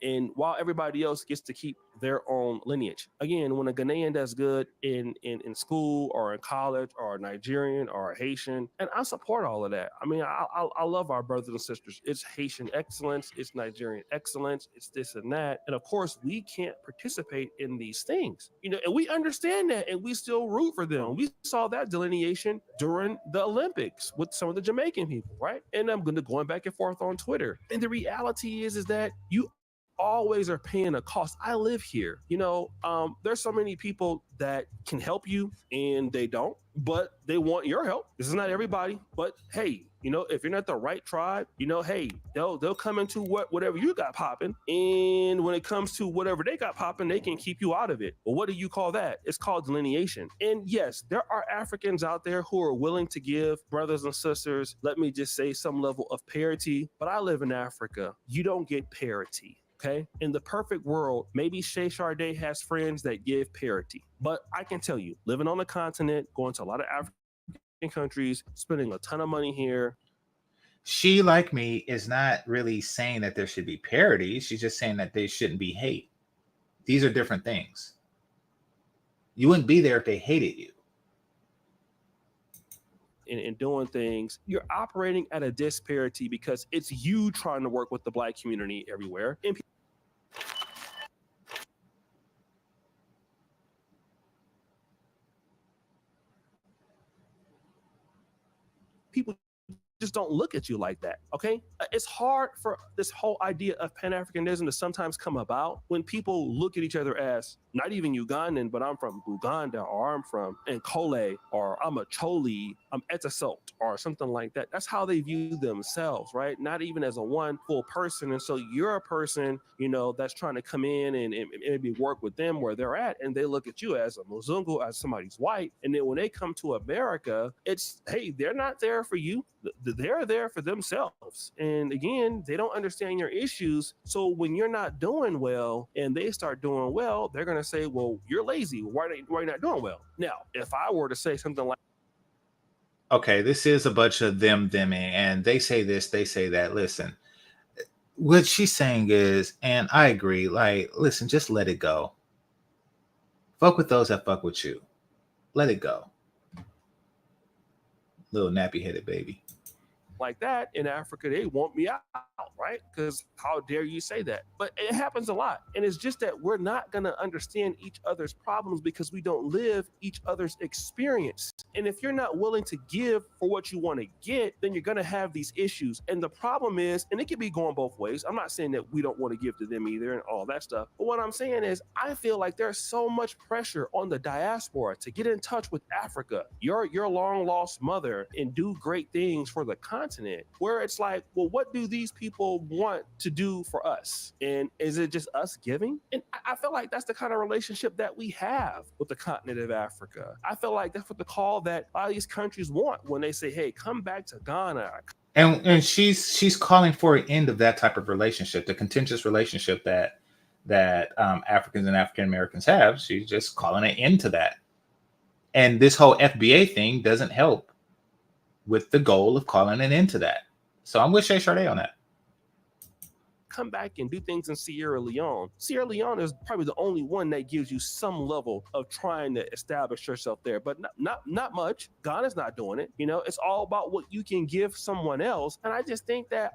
and while everybody else gets to keep their own lineage. Again, when a Ghanaian does good in school or in college, or a Nigerian or a Haitian, and I support all of that. I mean, I love our brothers and sisters. It's Haitian excellence, it's Nigerian excellence, it's this and that. And of course, we can't participate in these things, and we understand that, and we still root for them. We saw that delineation during the Olympics with some of the Jamaican people, right? And I'm going back and forth on Twitter. And the reality is that you always are paying a cost. I live here. There's so many people that can help you and they don't, but they want your help. This is not everybody, but hey, if you're not the right tribe, hey, they'll come into whatever you got popping. And when it comes to whatever they got popping, they can keep you out of it. Well, what do you call that? It's called delineation. And yes, there are Africans out there who are willing to give brothers and sisters, let me just say, some level of parity. But I live in Africa. You don't get parity. Okay. In the perfect world, maybe Shay Sade has friends that give parity. But I can tell you, living on the continent, going to a lot of African countries, spending a ton of money here. She, like me, is not really saying that there should be parity. She's just saying that they shouldn't be hate. These are different things. You wouldn't be there if they hated you. In doing things, you're operating at a disparity because it's you trying to work with the Black community everywhere. And people just don't look at you like that, okay? It's hard for this whole idea of Pan-Africanism to sometimes come about when people look at each other as, not even Ugandan, but I'm from Uganda, or I'm from Nkole, or I'm a Choli, I'm Etisolt, or something like that. That's how they view themselves, right? Not even as a one full person. And so you're a person, that's trying to come in and maybe work with them where they're at, and they look at you as a Muzungu, as somebody's white. And then when they come to America, it's, hey, they're not there for you. They're there for themselves. And again, they don't understand your issues. So when you're not doing well and they start doing well, they're going to say, well, you're lazy. Why are you not doing well? Now, if I were to say something like, okay, this is a bunch of them, and they say this, they say that. Listen, what she's saying is, and I agree, like, listen, just let it go. Fuck with those that fuck with you. Let it go. Little nappy-headed baby. Like that in Africa, they want me out, right? Because how dare you say that? But it happens a lot. And it's just that we're not going to understand each other's problems because we don't live each other's experience. And if you're not willing to give for what you want to get, then you're going to have these issues. And the problem is, and it could be going both ways. I'm not saying that we don't want to give to them either and all that stuff. But what I'm saying is, I feel like there's so much pressure on the diaspora to get in touch with Africa, your long lost mother, and do great things for the continent, where it's like, well, what do these people want to do for us? And is it just us giving? And I feel like that's the kind of relationship that we have with the continent of Africa. I feel like that's what the call that a lot of these countries want when they say, hey, come back to Ghana. And she's calling for an end of that type of relationship, the contentious relationship that Africans and African Americans have. She's just calling an end to that. And this whole FBA thing doesn't help with the goal of calling an end to that. So I'm with Shay Sade on that. come back and do things in Sierra Leone. Sierra Leone is probably the only one that gives you some level of trying to establish yourself there, but not much. Ghana's not doing it. It's all about what you can give someone else. And I just think that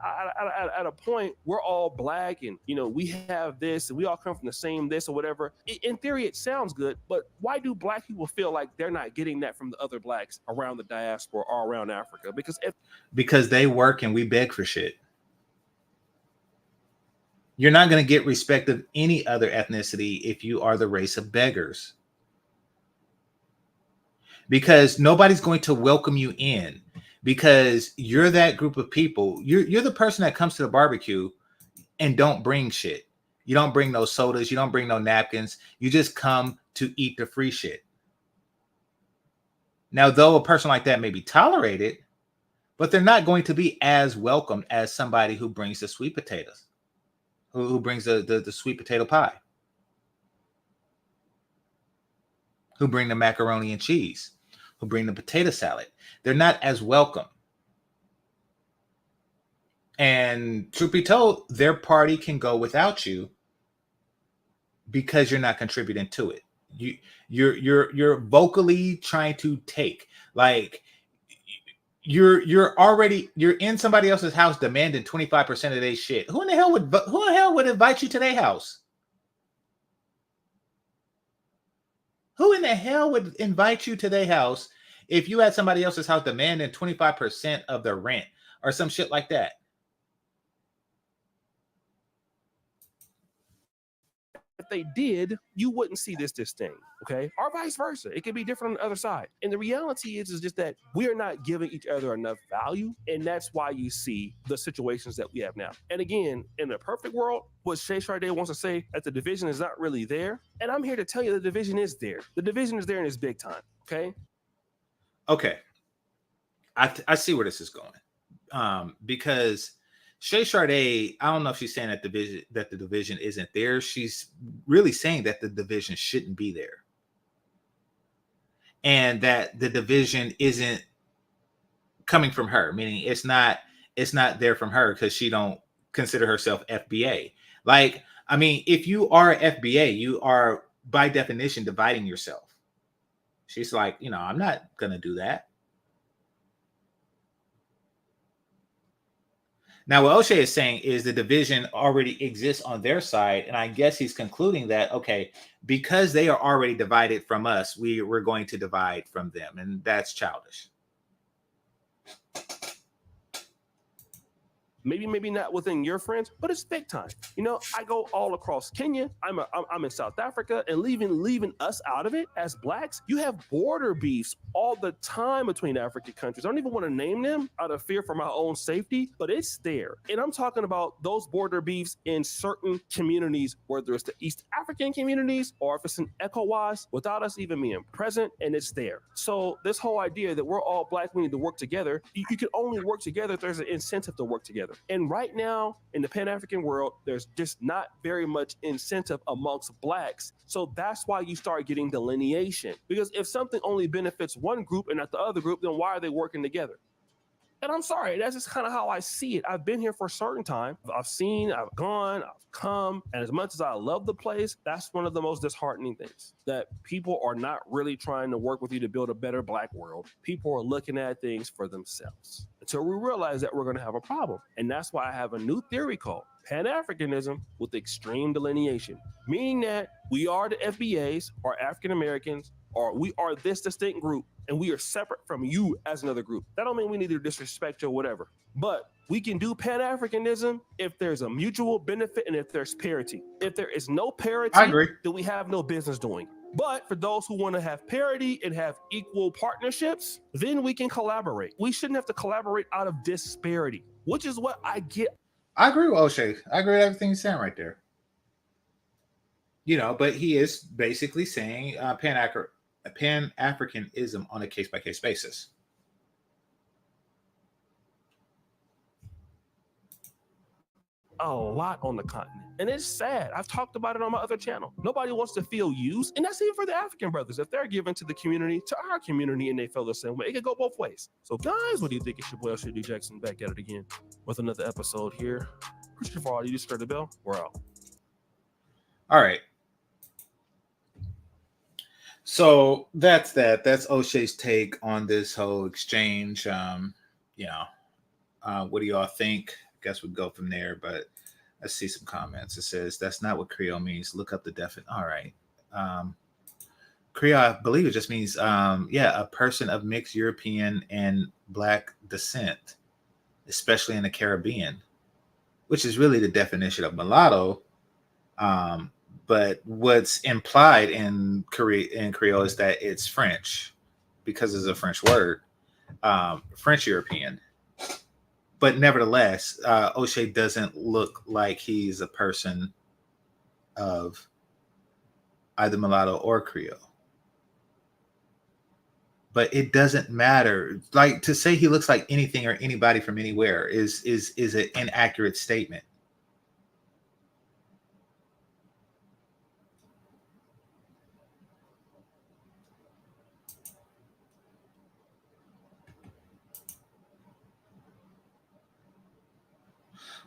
at a point, we're all black and, we have this and we all come from the same this or whatever. In theory, it sounds good, but why do black people feel like they're not getting that from the other blacks around the diaspora or around Africa? Because they work and we beg for shit. You're not going to get respect of any other ethnicity if you are the race of beggars. Because nobody's going to welcome you in because you're that group of people. You're the person that comes to the barbecue and don't bring shit. You don't bring no sodas. You don't bring no napkins. You just come to eat the free shit. Now, though a person like that may be tolerated, but they're not going to be as welcomed as somebody who brings the sweet potatoes, who brings the sweet potato pie, who bring the macaroni and cheese, who bring the potato salad. They're not as welcome. And truth be told, their party can go without you because you're not contributing to it. You're vocally trying to take, like, you're in somebody else's house demanding 25% of their shit. Who in the hell would invite you to their house? Who in the hell would invite you to their house if you had somebody else's house demanding 25% of their rent or some shit like that? If they did, you wouldn't see this thing, okay? Or vice versa. It could be different on the other side. And the reality is just that we are not giving each other enough value, and that's why you see the situations that we have now. And again, in a perfect world, what Shay Sharday wants to say that the division is not really there, and I'm here to tell you the division is there. The division is there and it's big time, okay? Okay. I see where this is going. Because Shay Sharday, I don't know if she's saying that the division isn't there. She's really saying that the division shouldn't be there. And that the division isn't coming from her, meaning it's not there from her because she don't consider herself FBA. Like, I mean, if you are FBA, you are by definition dividing yourself. She's like, I'm not going to do that. Now, what Oshay is saying is the division already exists on their side. And I guess he's concluding that, okay, because they are already divided from us, we're going to divide from them. And that's childish. Maybe not within your friends, but it's big time. I go all across Kenya. I'm in South Africa, and leaving us out of it as blacks. You have border beefs all the time between African countries. I don't even want to name them out of fear for my own safety, but it's there. And I'm talking about those border beefs in certain communities, whether it's the East African communities or if it's in ECOWAS, without us even being present, and it's there. So this whole idea that we're all black, we need to work together. You can only work together if there's an incentive to work together. And right now, in the Pan-African world, there's just not very much incentive amongst blacks. So that's why you start getting delineation. Because if something only benefits one group and not the other group, then why are they working together? And I'm sorry, that's just kind of how I see it. I've been here for a certain time. I've seen, I've gone, I've come. And as much as I love the place, that's one of the most disheartening things, that people are not really trying to work with you to build a better black world. People are looking at things for themselves until we realize that we're going to have a problem. And that's why I have a new theory called Pan-Africanism with extreme delineation, meaning that we are the FBAs or African Americans, or we are this distinct group and we are separate from you as another group. That don't mean we need to disrespect you or whatever, but we can do Pan-Africanism if there's a mutual benefit and if there's parity. If there is no parity, I agree, then we have no business doing. But for those who want to have parity and have equal partnerships, then we can collaborate. We shouldn't have to collaborate out of disparity, which is what I get. I agree with Oshay. I agree with everything he's saying right there. But he is basically saying Pan-Africanism on a case-by-case basis. A lot on the continent. And it's sad. I've talked about it on my other channel. Nobody wants to feel used. And that's even for the African brothers. If they're given to the community, to our community, and they feel the same way, it could go both ways. So guys, what do you think? It's your boy, Oshay D. Jackson, back at it again with another episode here. First of all, you just heard the bell. We're out. All right. So that's that. That's Oshay's take on this whole exchange. What do y'all think? I guess we'd go from there, but let's see some comments. It says that's not what Creole means. Look up the definition. All right. Creole, I believe it just means a person of mixed European and Black descent, especially in the Caribbean, which is really the definition of mulatto. But what's implied in Creole is that it's French, because it's a French word, French European. But nevertheless, Oshay doesn't look like he's a person of either mulatto or Creole. But it doesn't matter. Like, to say he looks like anything or anybody from anywhere is an inaccurate statement.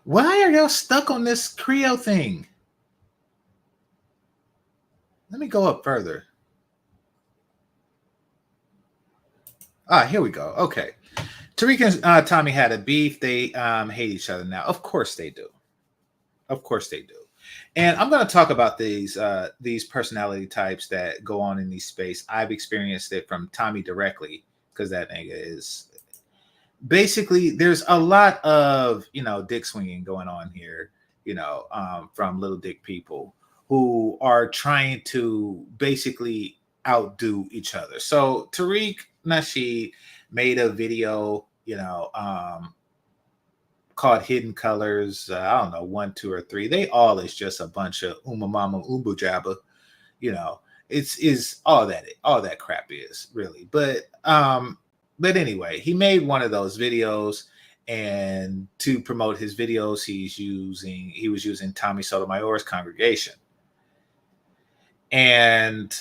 Why are y'all stuck on this Creole thing? Let me go up further. Here we go. Okay. Tariq and Tommy had a beef. They hate each other now. Of course they do. Of course they do. And I'm going to talk about these personality types that go on in these space. I've experienced it from Tommy directly, because that nigga is... Basically, there's a lot of, dick swinging going on here, from little dick people who are trying to basically outdo each other. So Tariq Nasheed made a video, called Hidden Colors. I don't know, 1, 2, or 3. They all is just a bunch of mama umbu jabba, it's all that crap is really. But anyway, he made one of those videos, and to promote his videos, he was using Tommy Sotomayor's congregation. And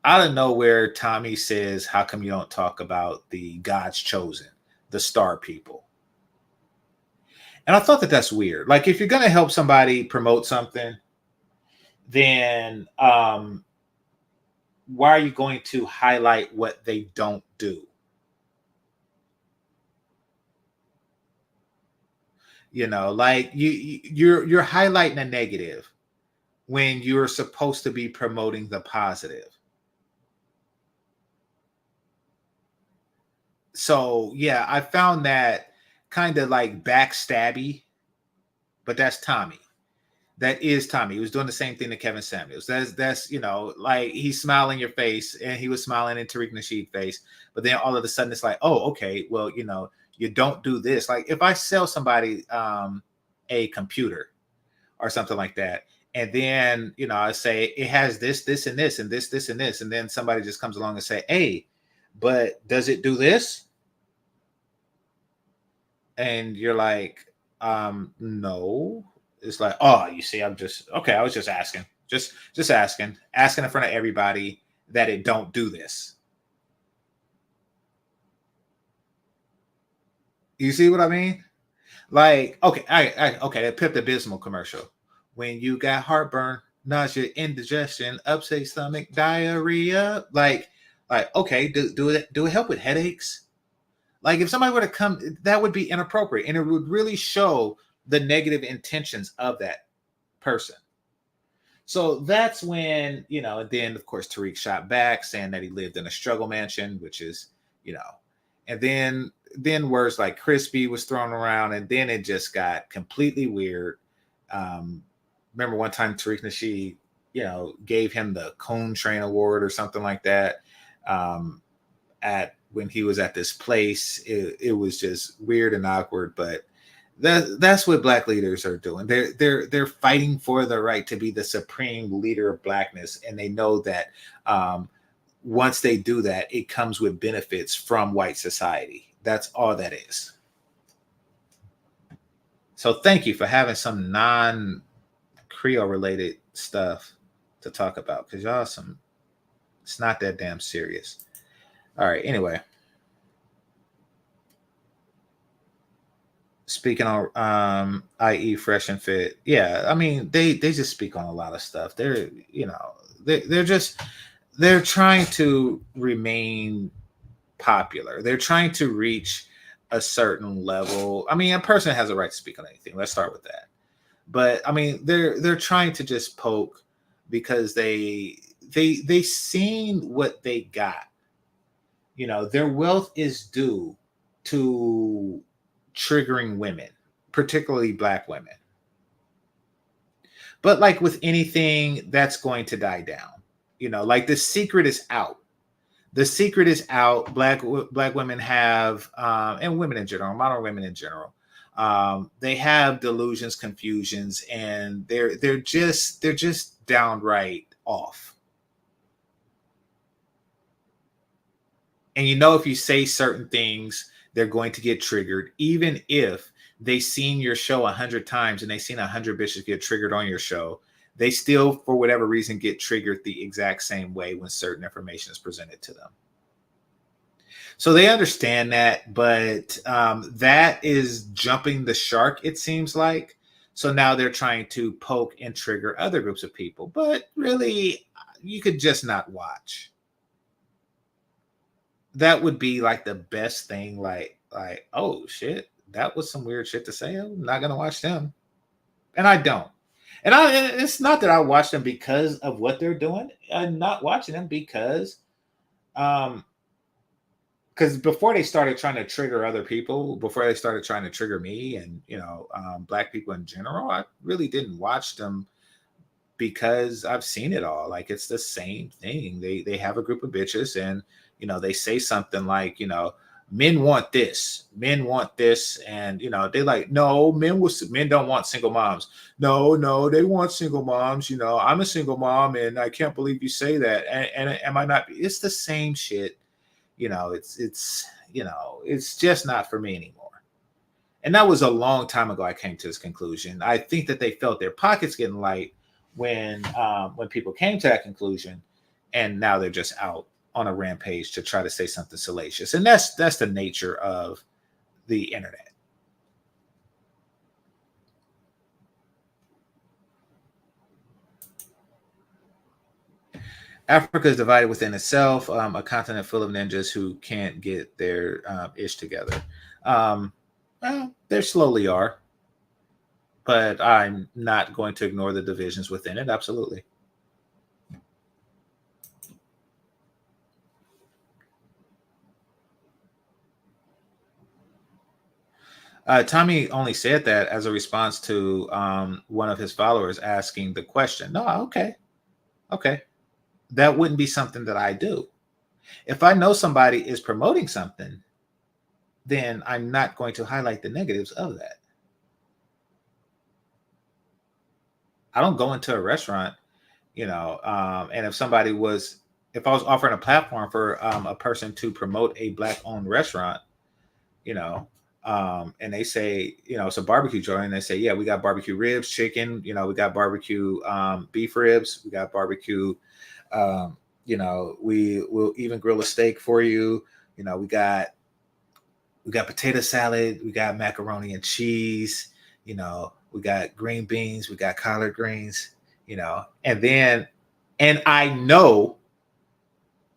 out of nowhere, Tommy says, how come you don't talk about the God's chosen, the star people? And I thought that that's weird. Like, if you're going to help somebody promote something, then why are you going to highlight what they don't do? Like you're highlighting a negative when you're supposed to be promoting the positive. So yeah, I found that kind of like backstabby, but that's Tommy. That is Tommy. He was doing the same thing to Kevin Samuels. That's like he's smiling in your face, and he was smiling in Tariq Nasheed's face. But then all of a sudden it's like, oh, okay, well, you don't do this. Like if I sell somebody a computer or something like that, and then, I say it has this, this, and this, and this, this, and this, and then somebody just comes along and say, hey, but does it do this? And you're like, no. It's like, oh, you see, I was just asking. Just asking in front of everybody that it don't do this. You see what I mean? Like, okay, okay, that Pepto-Bismol commercial. When you got heartburn, nausea, indigestion, upset stomach, diarrhea, like, okay, do it help with headaches? Like, if somebody were to come, that would be inappropriate, and it would really show the negative intentions of that person. So that's when, and then of course Tariq shot back saying that he lived in a struggle mansion, which is, and then words like crispy was thrown around, and then it just got completely weird. Remember one time Tariq Nasheed, gave him the Cone Train Award or something like that. When he was at this place, it was just weird and awkward, but that's what Black leaders are doing. They're fighting for the right to be the supreme leader of Blackness, and they know that once they do that, it comes with benefits from white society. That's all that is. So thank you for having some non-Creole related stuff to talk about, because y'all it's not that damn serious. All right, anyway. speaking on i.e. Fresh and Fit. Yeah, I mean they just speak on a lot of stuff. They're they're trying to remain popular. They're trying to reach a certain level. I mean, a person has a right to speak on anything. Let's start with that. But I mean, they're trying to just poke because they seen what they got. You know, their wealth is due to triggering women, particularly Black women. But like with anything, that's going to die down. You know, like the secret is out. The secret is out. Black women have, and women in general, modern women in general, they have delusions, confusions, and they're just downright off. And you know, if you say certain things, they're going to get triggered, even if they've seen your show 100 times and they've seen 100 bitches get triggered on your show. They still, for whatever reason, get triggered the exact same way when certain information is presented to them. So they understand that, but that is jumping the shark, it seems like. So now they're trying to poke and trigger other groups of people. But really, you could just not watch. That would be like the best thing. Like, oh shit, that was some weird shit to say. I'm not gonna watch them, and I don't. And it's not that I watch them because of what they're doing. I'm not watching them because before they started trying to trigger other people, before they started trying to trigger me and, Black people in general, I really didn't watch them because I've seen it all. Like, it's the same thing. They have a group of bitches and, they say something like, men want this, and they like, no, men don't want single moms. No, they want single moms. I'm a single mom and I can't believe you say that. And am I not? It's the same shit. It's just not for me anymore. And that was a long time ago I came to this conclusion. I think that they felt their pockets getting light when people came to that conclusion, and now they're just out on a rampage to try to say something salacious. And that's the nature of the internet. Africa is divided within itself, a continent full of ninjas who can't get their ish together. Well, they slowly are, but I'm not going to ignore the divisions within it. Absolutely. Tommy only said that as a response to one of his followers asking the question. No, okay. That wouldn't be something that I do. If I know somebody is promoting something, then I'm not going to highlight the negatives of that. I don't go into a restaurant, and if I was offering a platform for a person to promote a Black-owned restaurant, and they say, it's a barbecue joint, and they say, yeah, we got barbecue ribs, chicken, we got barbecue beef ribs, we got barbecue, we will even grill a steak for you. We got potato salad, we got macaroni and cheese, we got green beans, we got collard greens, and I know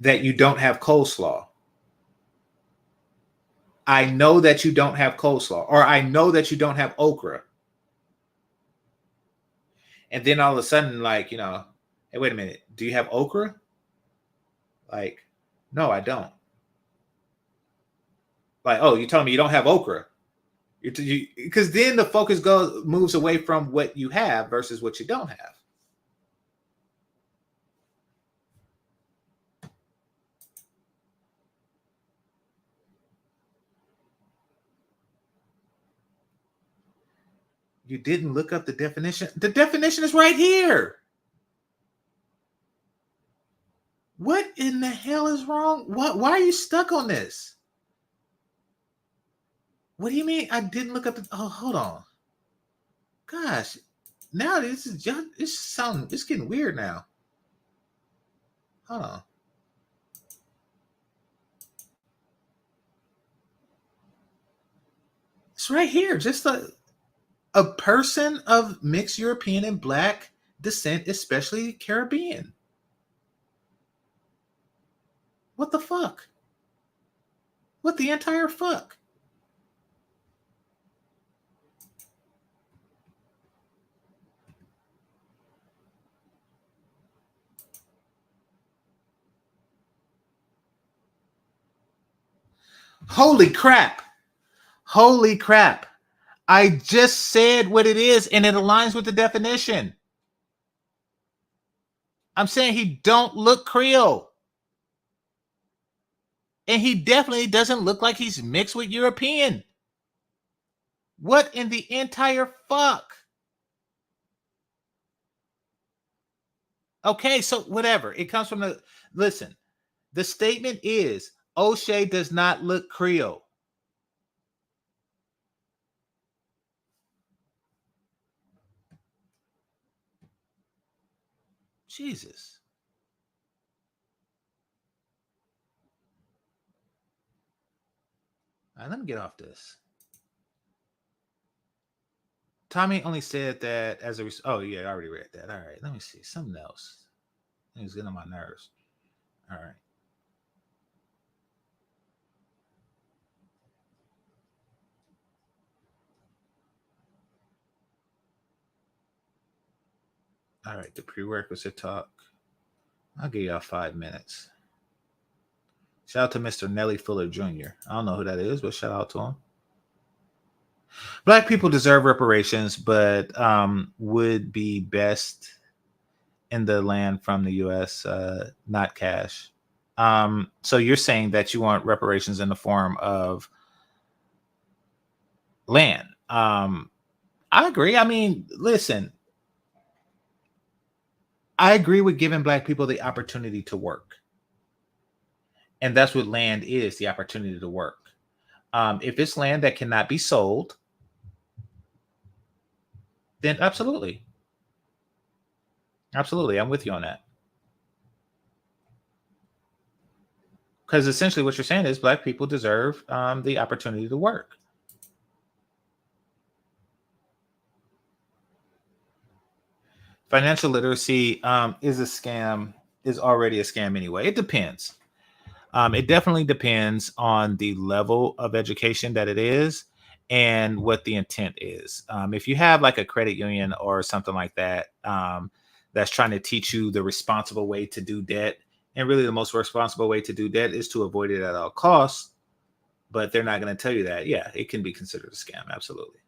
that you don't have coleslaw. I know that you don't have coleslaw, or I know that you don't have okra. And then all of a sudden, like, hey, wait a minute, do you have okra? Like, no, I don't. Like, oh, you telling me you don't have okra? Because then the focus moves away from what you have versus what you don't have. You didn't look up the definition? The definition is right here. What in the hell is wrong? Why are you stuck on this? What do you mean I didn't look up the... Oh, hold on. Gosh, now it's getting weird now. Hold on. It's right here. Just a person of mixed European and Black descent, especially Caribbean. What the fuck? What the entire fuck? Holy crap. Holy crap. I just said what it is, and it aligns with the definition. I'm saying he don't look Creole. And he definitely doesn't look like he's mixed with European. What in the entire fuck? Okay, so whatever. It comes from the... Listen, the statement is, Oshay does not look Creole. Jesus. All right, let me get off this. Tommy only said that as a... Oh, yeah, I already read that. All right, let me see. Something else. It was getting on my nerves. All right. All right, the prerequisite talk. I'll give y'all 5 minutes. Shout out to Mr. Nelly Fuller Jr. I don't know who that is, but shout out to him. Black people deserve reparations, but would be best in the land from the U.S., not cash. So you're saying that you want reparations in the form of land. I agree. I mean, listen, I agree with giving Black people the opportunity to work. And that's what land is, the opportunity to work. If it's land that cannot be sold, then absolutely. Absolutely. I'm with you on that. Because essentially what you're saying is Black people deserve the opportunity to work. Financial literacy is a scam, is already a scam anyway. It depends. It definitely depends on the level of education that it is and what the intent is. If you have like a credit union or something like that, that's trying to teach you the responsible way to do debt, and really the most responsible way to do debt is to avoid it at all costs, but they're not going to tell you that. Yeah, it can be considered a scam. Absolutely.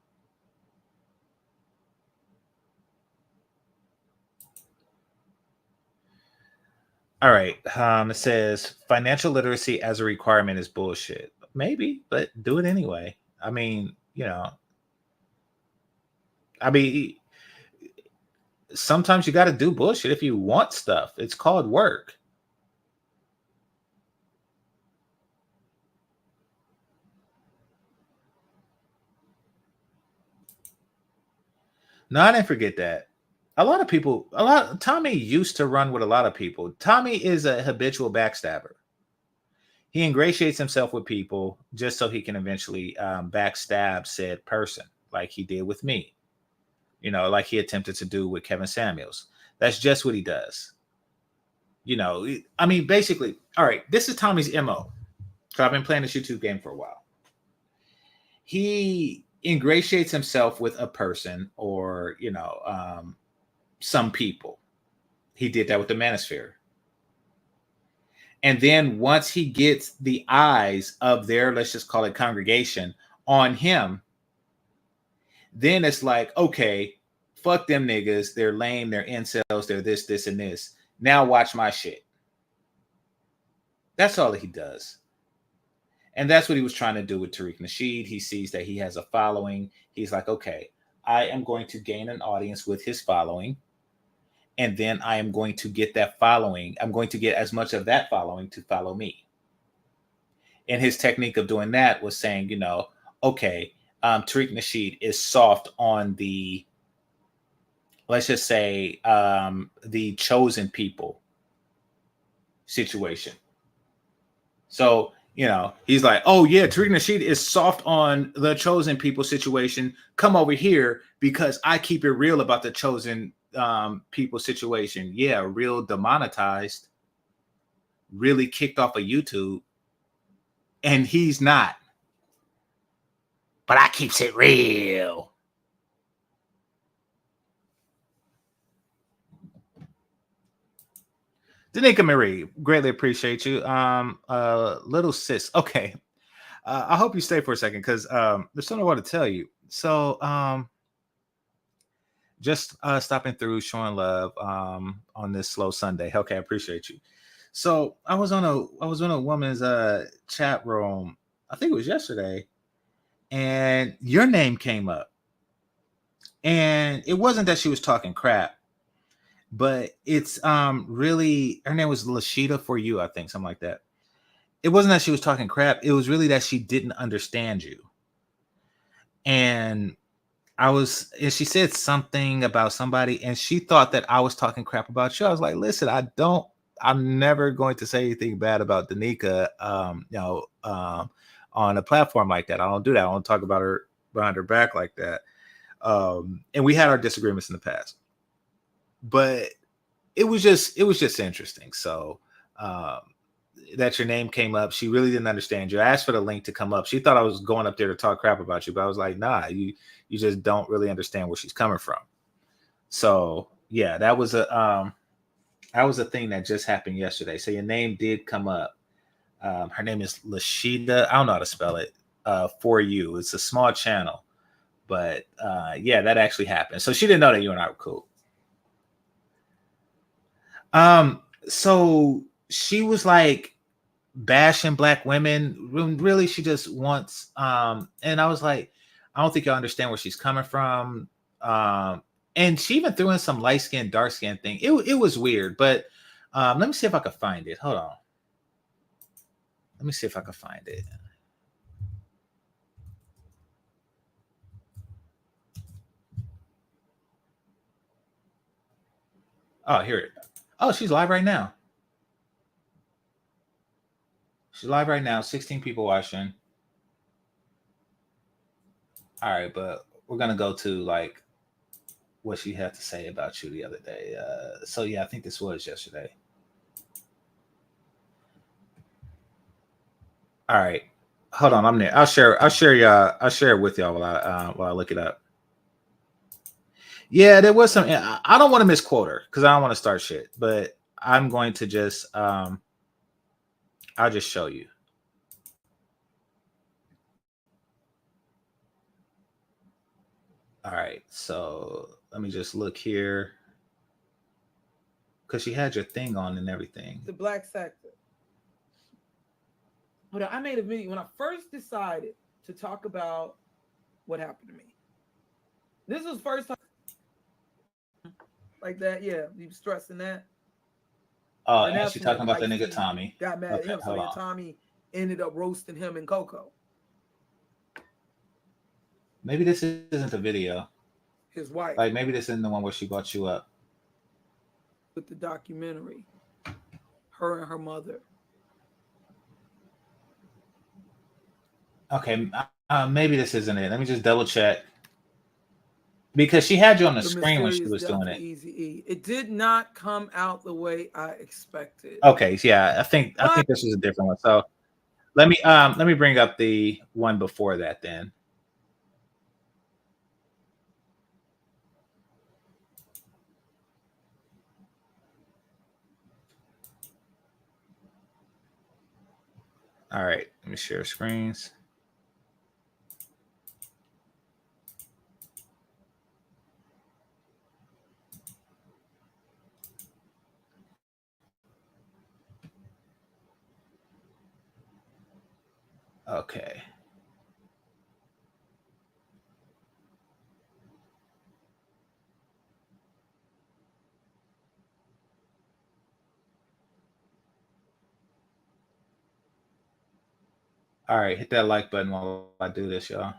All right. It says financial literacy as a requirement is bullshit. Maybe, but do it anyway. I mean, sometimes you got to do bullshit if you want stuff. It's called work. No, I didn't forget that. Tommy used to run with a lot of people. Tommy is a habitual backstabber. He ingratiates himself with people just so he can eventually backstab said person, like he did with me. Like he attempted to do with Kevin Samuels. That's just what he does. Basically, all right, this is Tommy's MO. So I've been playing this YouTube game for a while. He ingratiates himself with a person or, some people. He did that with the manosphere. And then once he gets the eyes of their, let's just call it congregation, on him, then it's like, okay, fuck them niggas. They're lame. They're incels. They're this, this, and this. Now watch my shit. That's all he does. And that's what he was trying to do with Tariq Nasheed. He sees that he has a following. He's like, okay, I am going to gain an audience with his following. And then I am going to get that following. I'm going to get as much of that following to follow me. And his technique of doing that was saying, okay, Tariq Nasheed is soft on the, let's just say, the chosen people situation. So You know, he's like, oh yeah, Tariq Nasheed is soft on the chosen people situation. Come over here because I keep it real about the chosen people situation. Yeah, real demonetized, really kicked off of YouTube, and he's not. But I keeps it real. Danica Marie, greatly appreciate you. Little sis. Okay. I hope you stay for a second because there's something I want to tell you. So just stopping through, showing love on this slow Sunday. Okay, I appreciate you. So I was on a woman's chat room, I think it was yesterday, and your name came up. And it wasn't that she was talking crap, but it's really, her name was Lashida for you, I think, something like that. It wasn't that she was talking crap, it was really that she didn't understand you. And she said something about somebody, and she thought that I was talking crap about you. I was like, listen, I'm never going to say anything bad about Danica, on a platform like that. I don't do that. I don't talk about her behind her back like that. And we had our disagreements in the past, but it was just interesting. So, that your name came up. She really didn't understand you. I asked for the link to come up. She thought I was going up there to talk crap about you, but I was like, nah, you just don't really understand where she's coming from. So yeah, that was a thing that just happened yesterday. So your name did come up. Her name is Lashida. I don't know how to spell it. For you. It's a small channel, but yeah, that actually happened. So she didn't know that you and I were cool. So she was like bashing black women. Really, she just wants and I was like, I don't think y'all understand where she's coming from. And she even threw in some light skin, dark skin thing. It was weird, but let me see if I can find it. Hold on. Let me see if I can find it. Oh, here it. Oh, she's live right now. She's live right now. 16 people watching. All right, but we're gonna go to like what she had to say about you the other day. So yeah, I think this was yesterday. All right, hold on. I'm there. I'll share it with y'all while I look it up. Yeah, there was some. I don't want to misquote her because I don't want to start shit. But I'm going to just I'll just show you. All right, so let me just look here because she had your thing on and everything. The black sector. But I made a video when I first decided to talk about what happened to me. This was first time like that. Yeah, you stressing that. Oh, and she's talking about the nigga Tommy. Got mad at him, so yeah, Tommy ended up roasting him and Coco. Maybe this isn't the video. His wife. Like maybe this isn't the one where she brought you up. With the documentary, her and her mother. Okay, maybe this isn't it. Let me just double check. Because she had you on the screen when she was doing it. Easy. It did not come out the way I expected. Okay, yeah, I think this was a different one. So let me bring up the one before that then. All right, let me share screens. Okay. All right, hit that like button while I do this, y'all.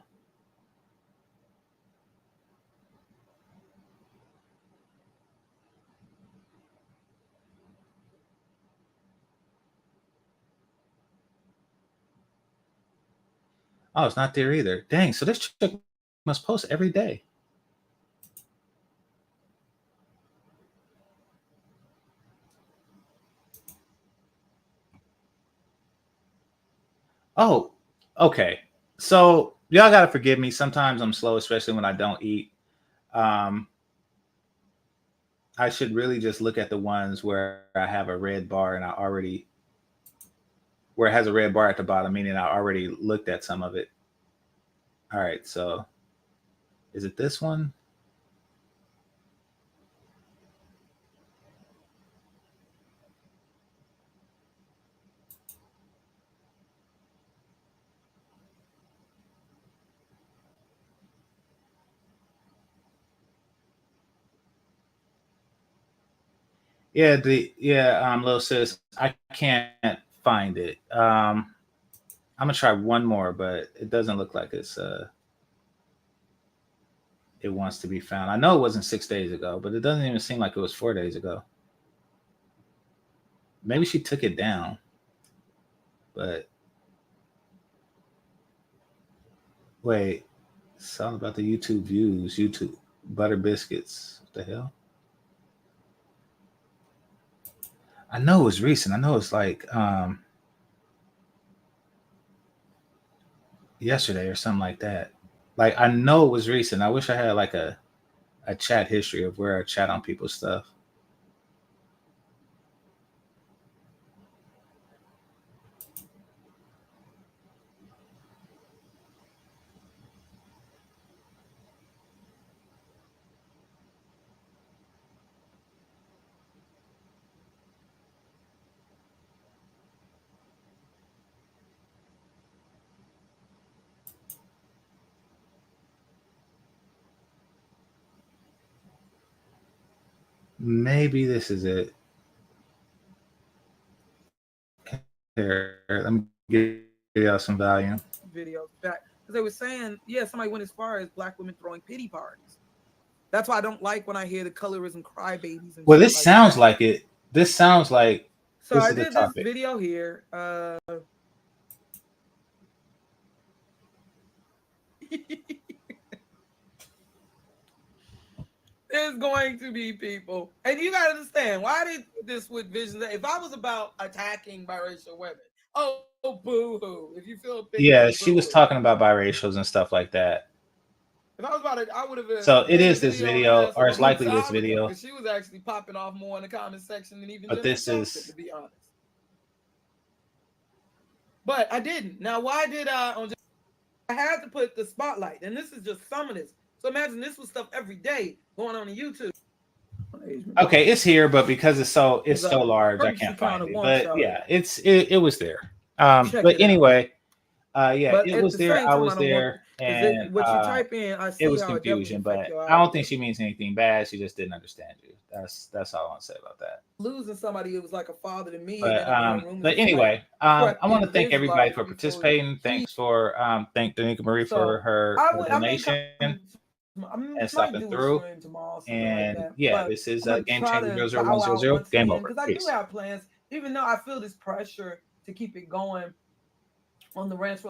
Oh, it's not there either. Dang, so this chick must post every day. Oh, okay. So y'all gotta forgive me. Sometimes I'm slow, especially when I don't eat. I should really just look at the ones where I have a red bar and where it has a red bar at the bottom, meaning I already looked at some of it. All right, so is it this one? Yeah, little sis, I can't find it. I'm gonna try one more, but it doesn't look like it wants to be found. I know it wasn't 6 days ago, but it doesn't even seem like it was 4 days ago. Maybe she took it down, but wait, it's all about the YouTube views. YouTube butter biscuits. What the hell? I know it was recent. I know it's like yesterday or something like that. Like I know it was recent. I wish I had like a chat history of where I chat on people's stuff. Maybe this is it. Here, let me give y'all some volume. Videos back because they were saying, yeah, somebody went as far as black women throwing pity parties. That's why I don't like when I hear the colorism crybabies. Well, this sounds like it. This sounds like. So I did this video here. There's going to be people, and you gotta understand why did this with visions. If I was about attacking biracial women, oh boo-hoo. If you feel big, Yeah, she was talking about biracials and stuff like that. If I was about it, I would have. So it is this video, or it's likely this video. She was actually popping off more in the comment section than even. But this is, to be honest. But I didn't. Now, why did I? I had to put the spotlight, and this is just some of this. So imagine this was stuff every day going on YouTube. Okay, it's here, but because it's so large, I can't find it. But yeah, it was there. But anyway, yeah, it was there. I was there, and what you type in, I see it was confusion. But I don't think she means anything bad. She just didn't understand you. That's all I want to say about that. Losing somebody who was like a father to me. But anyway, I want to thank everybody for participating. Thanks for thank Danica Marie for her donation and stopping through. And yeah, this is GameChanger 00100. Game over. Because I do have plans, even though I feel this pressure to keep it going on the ranch.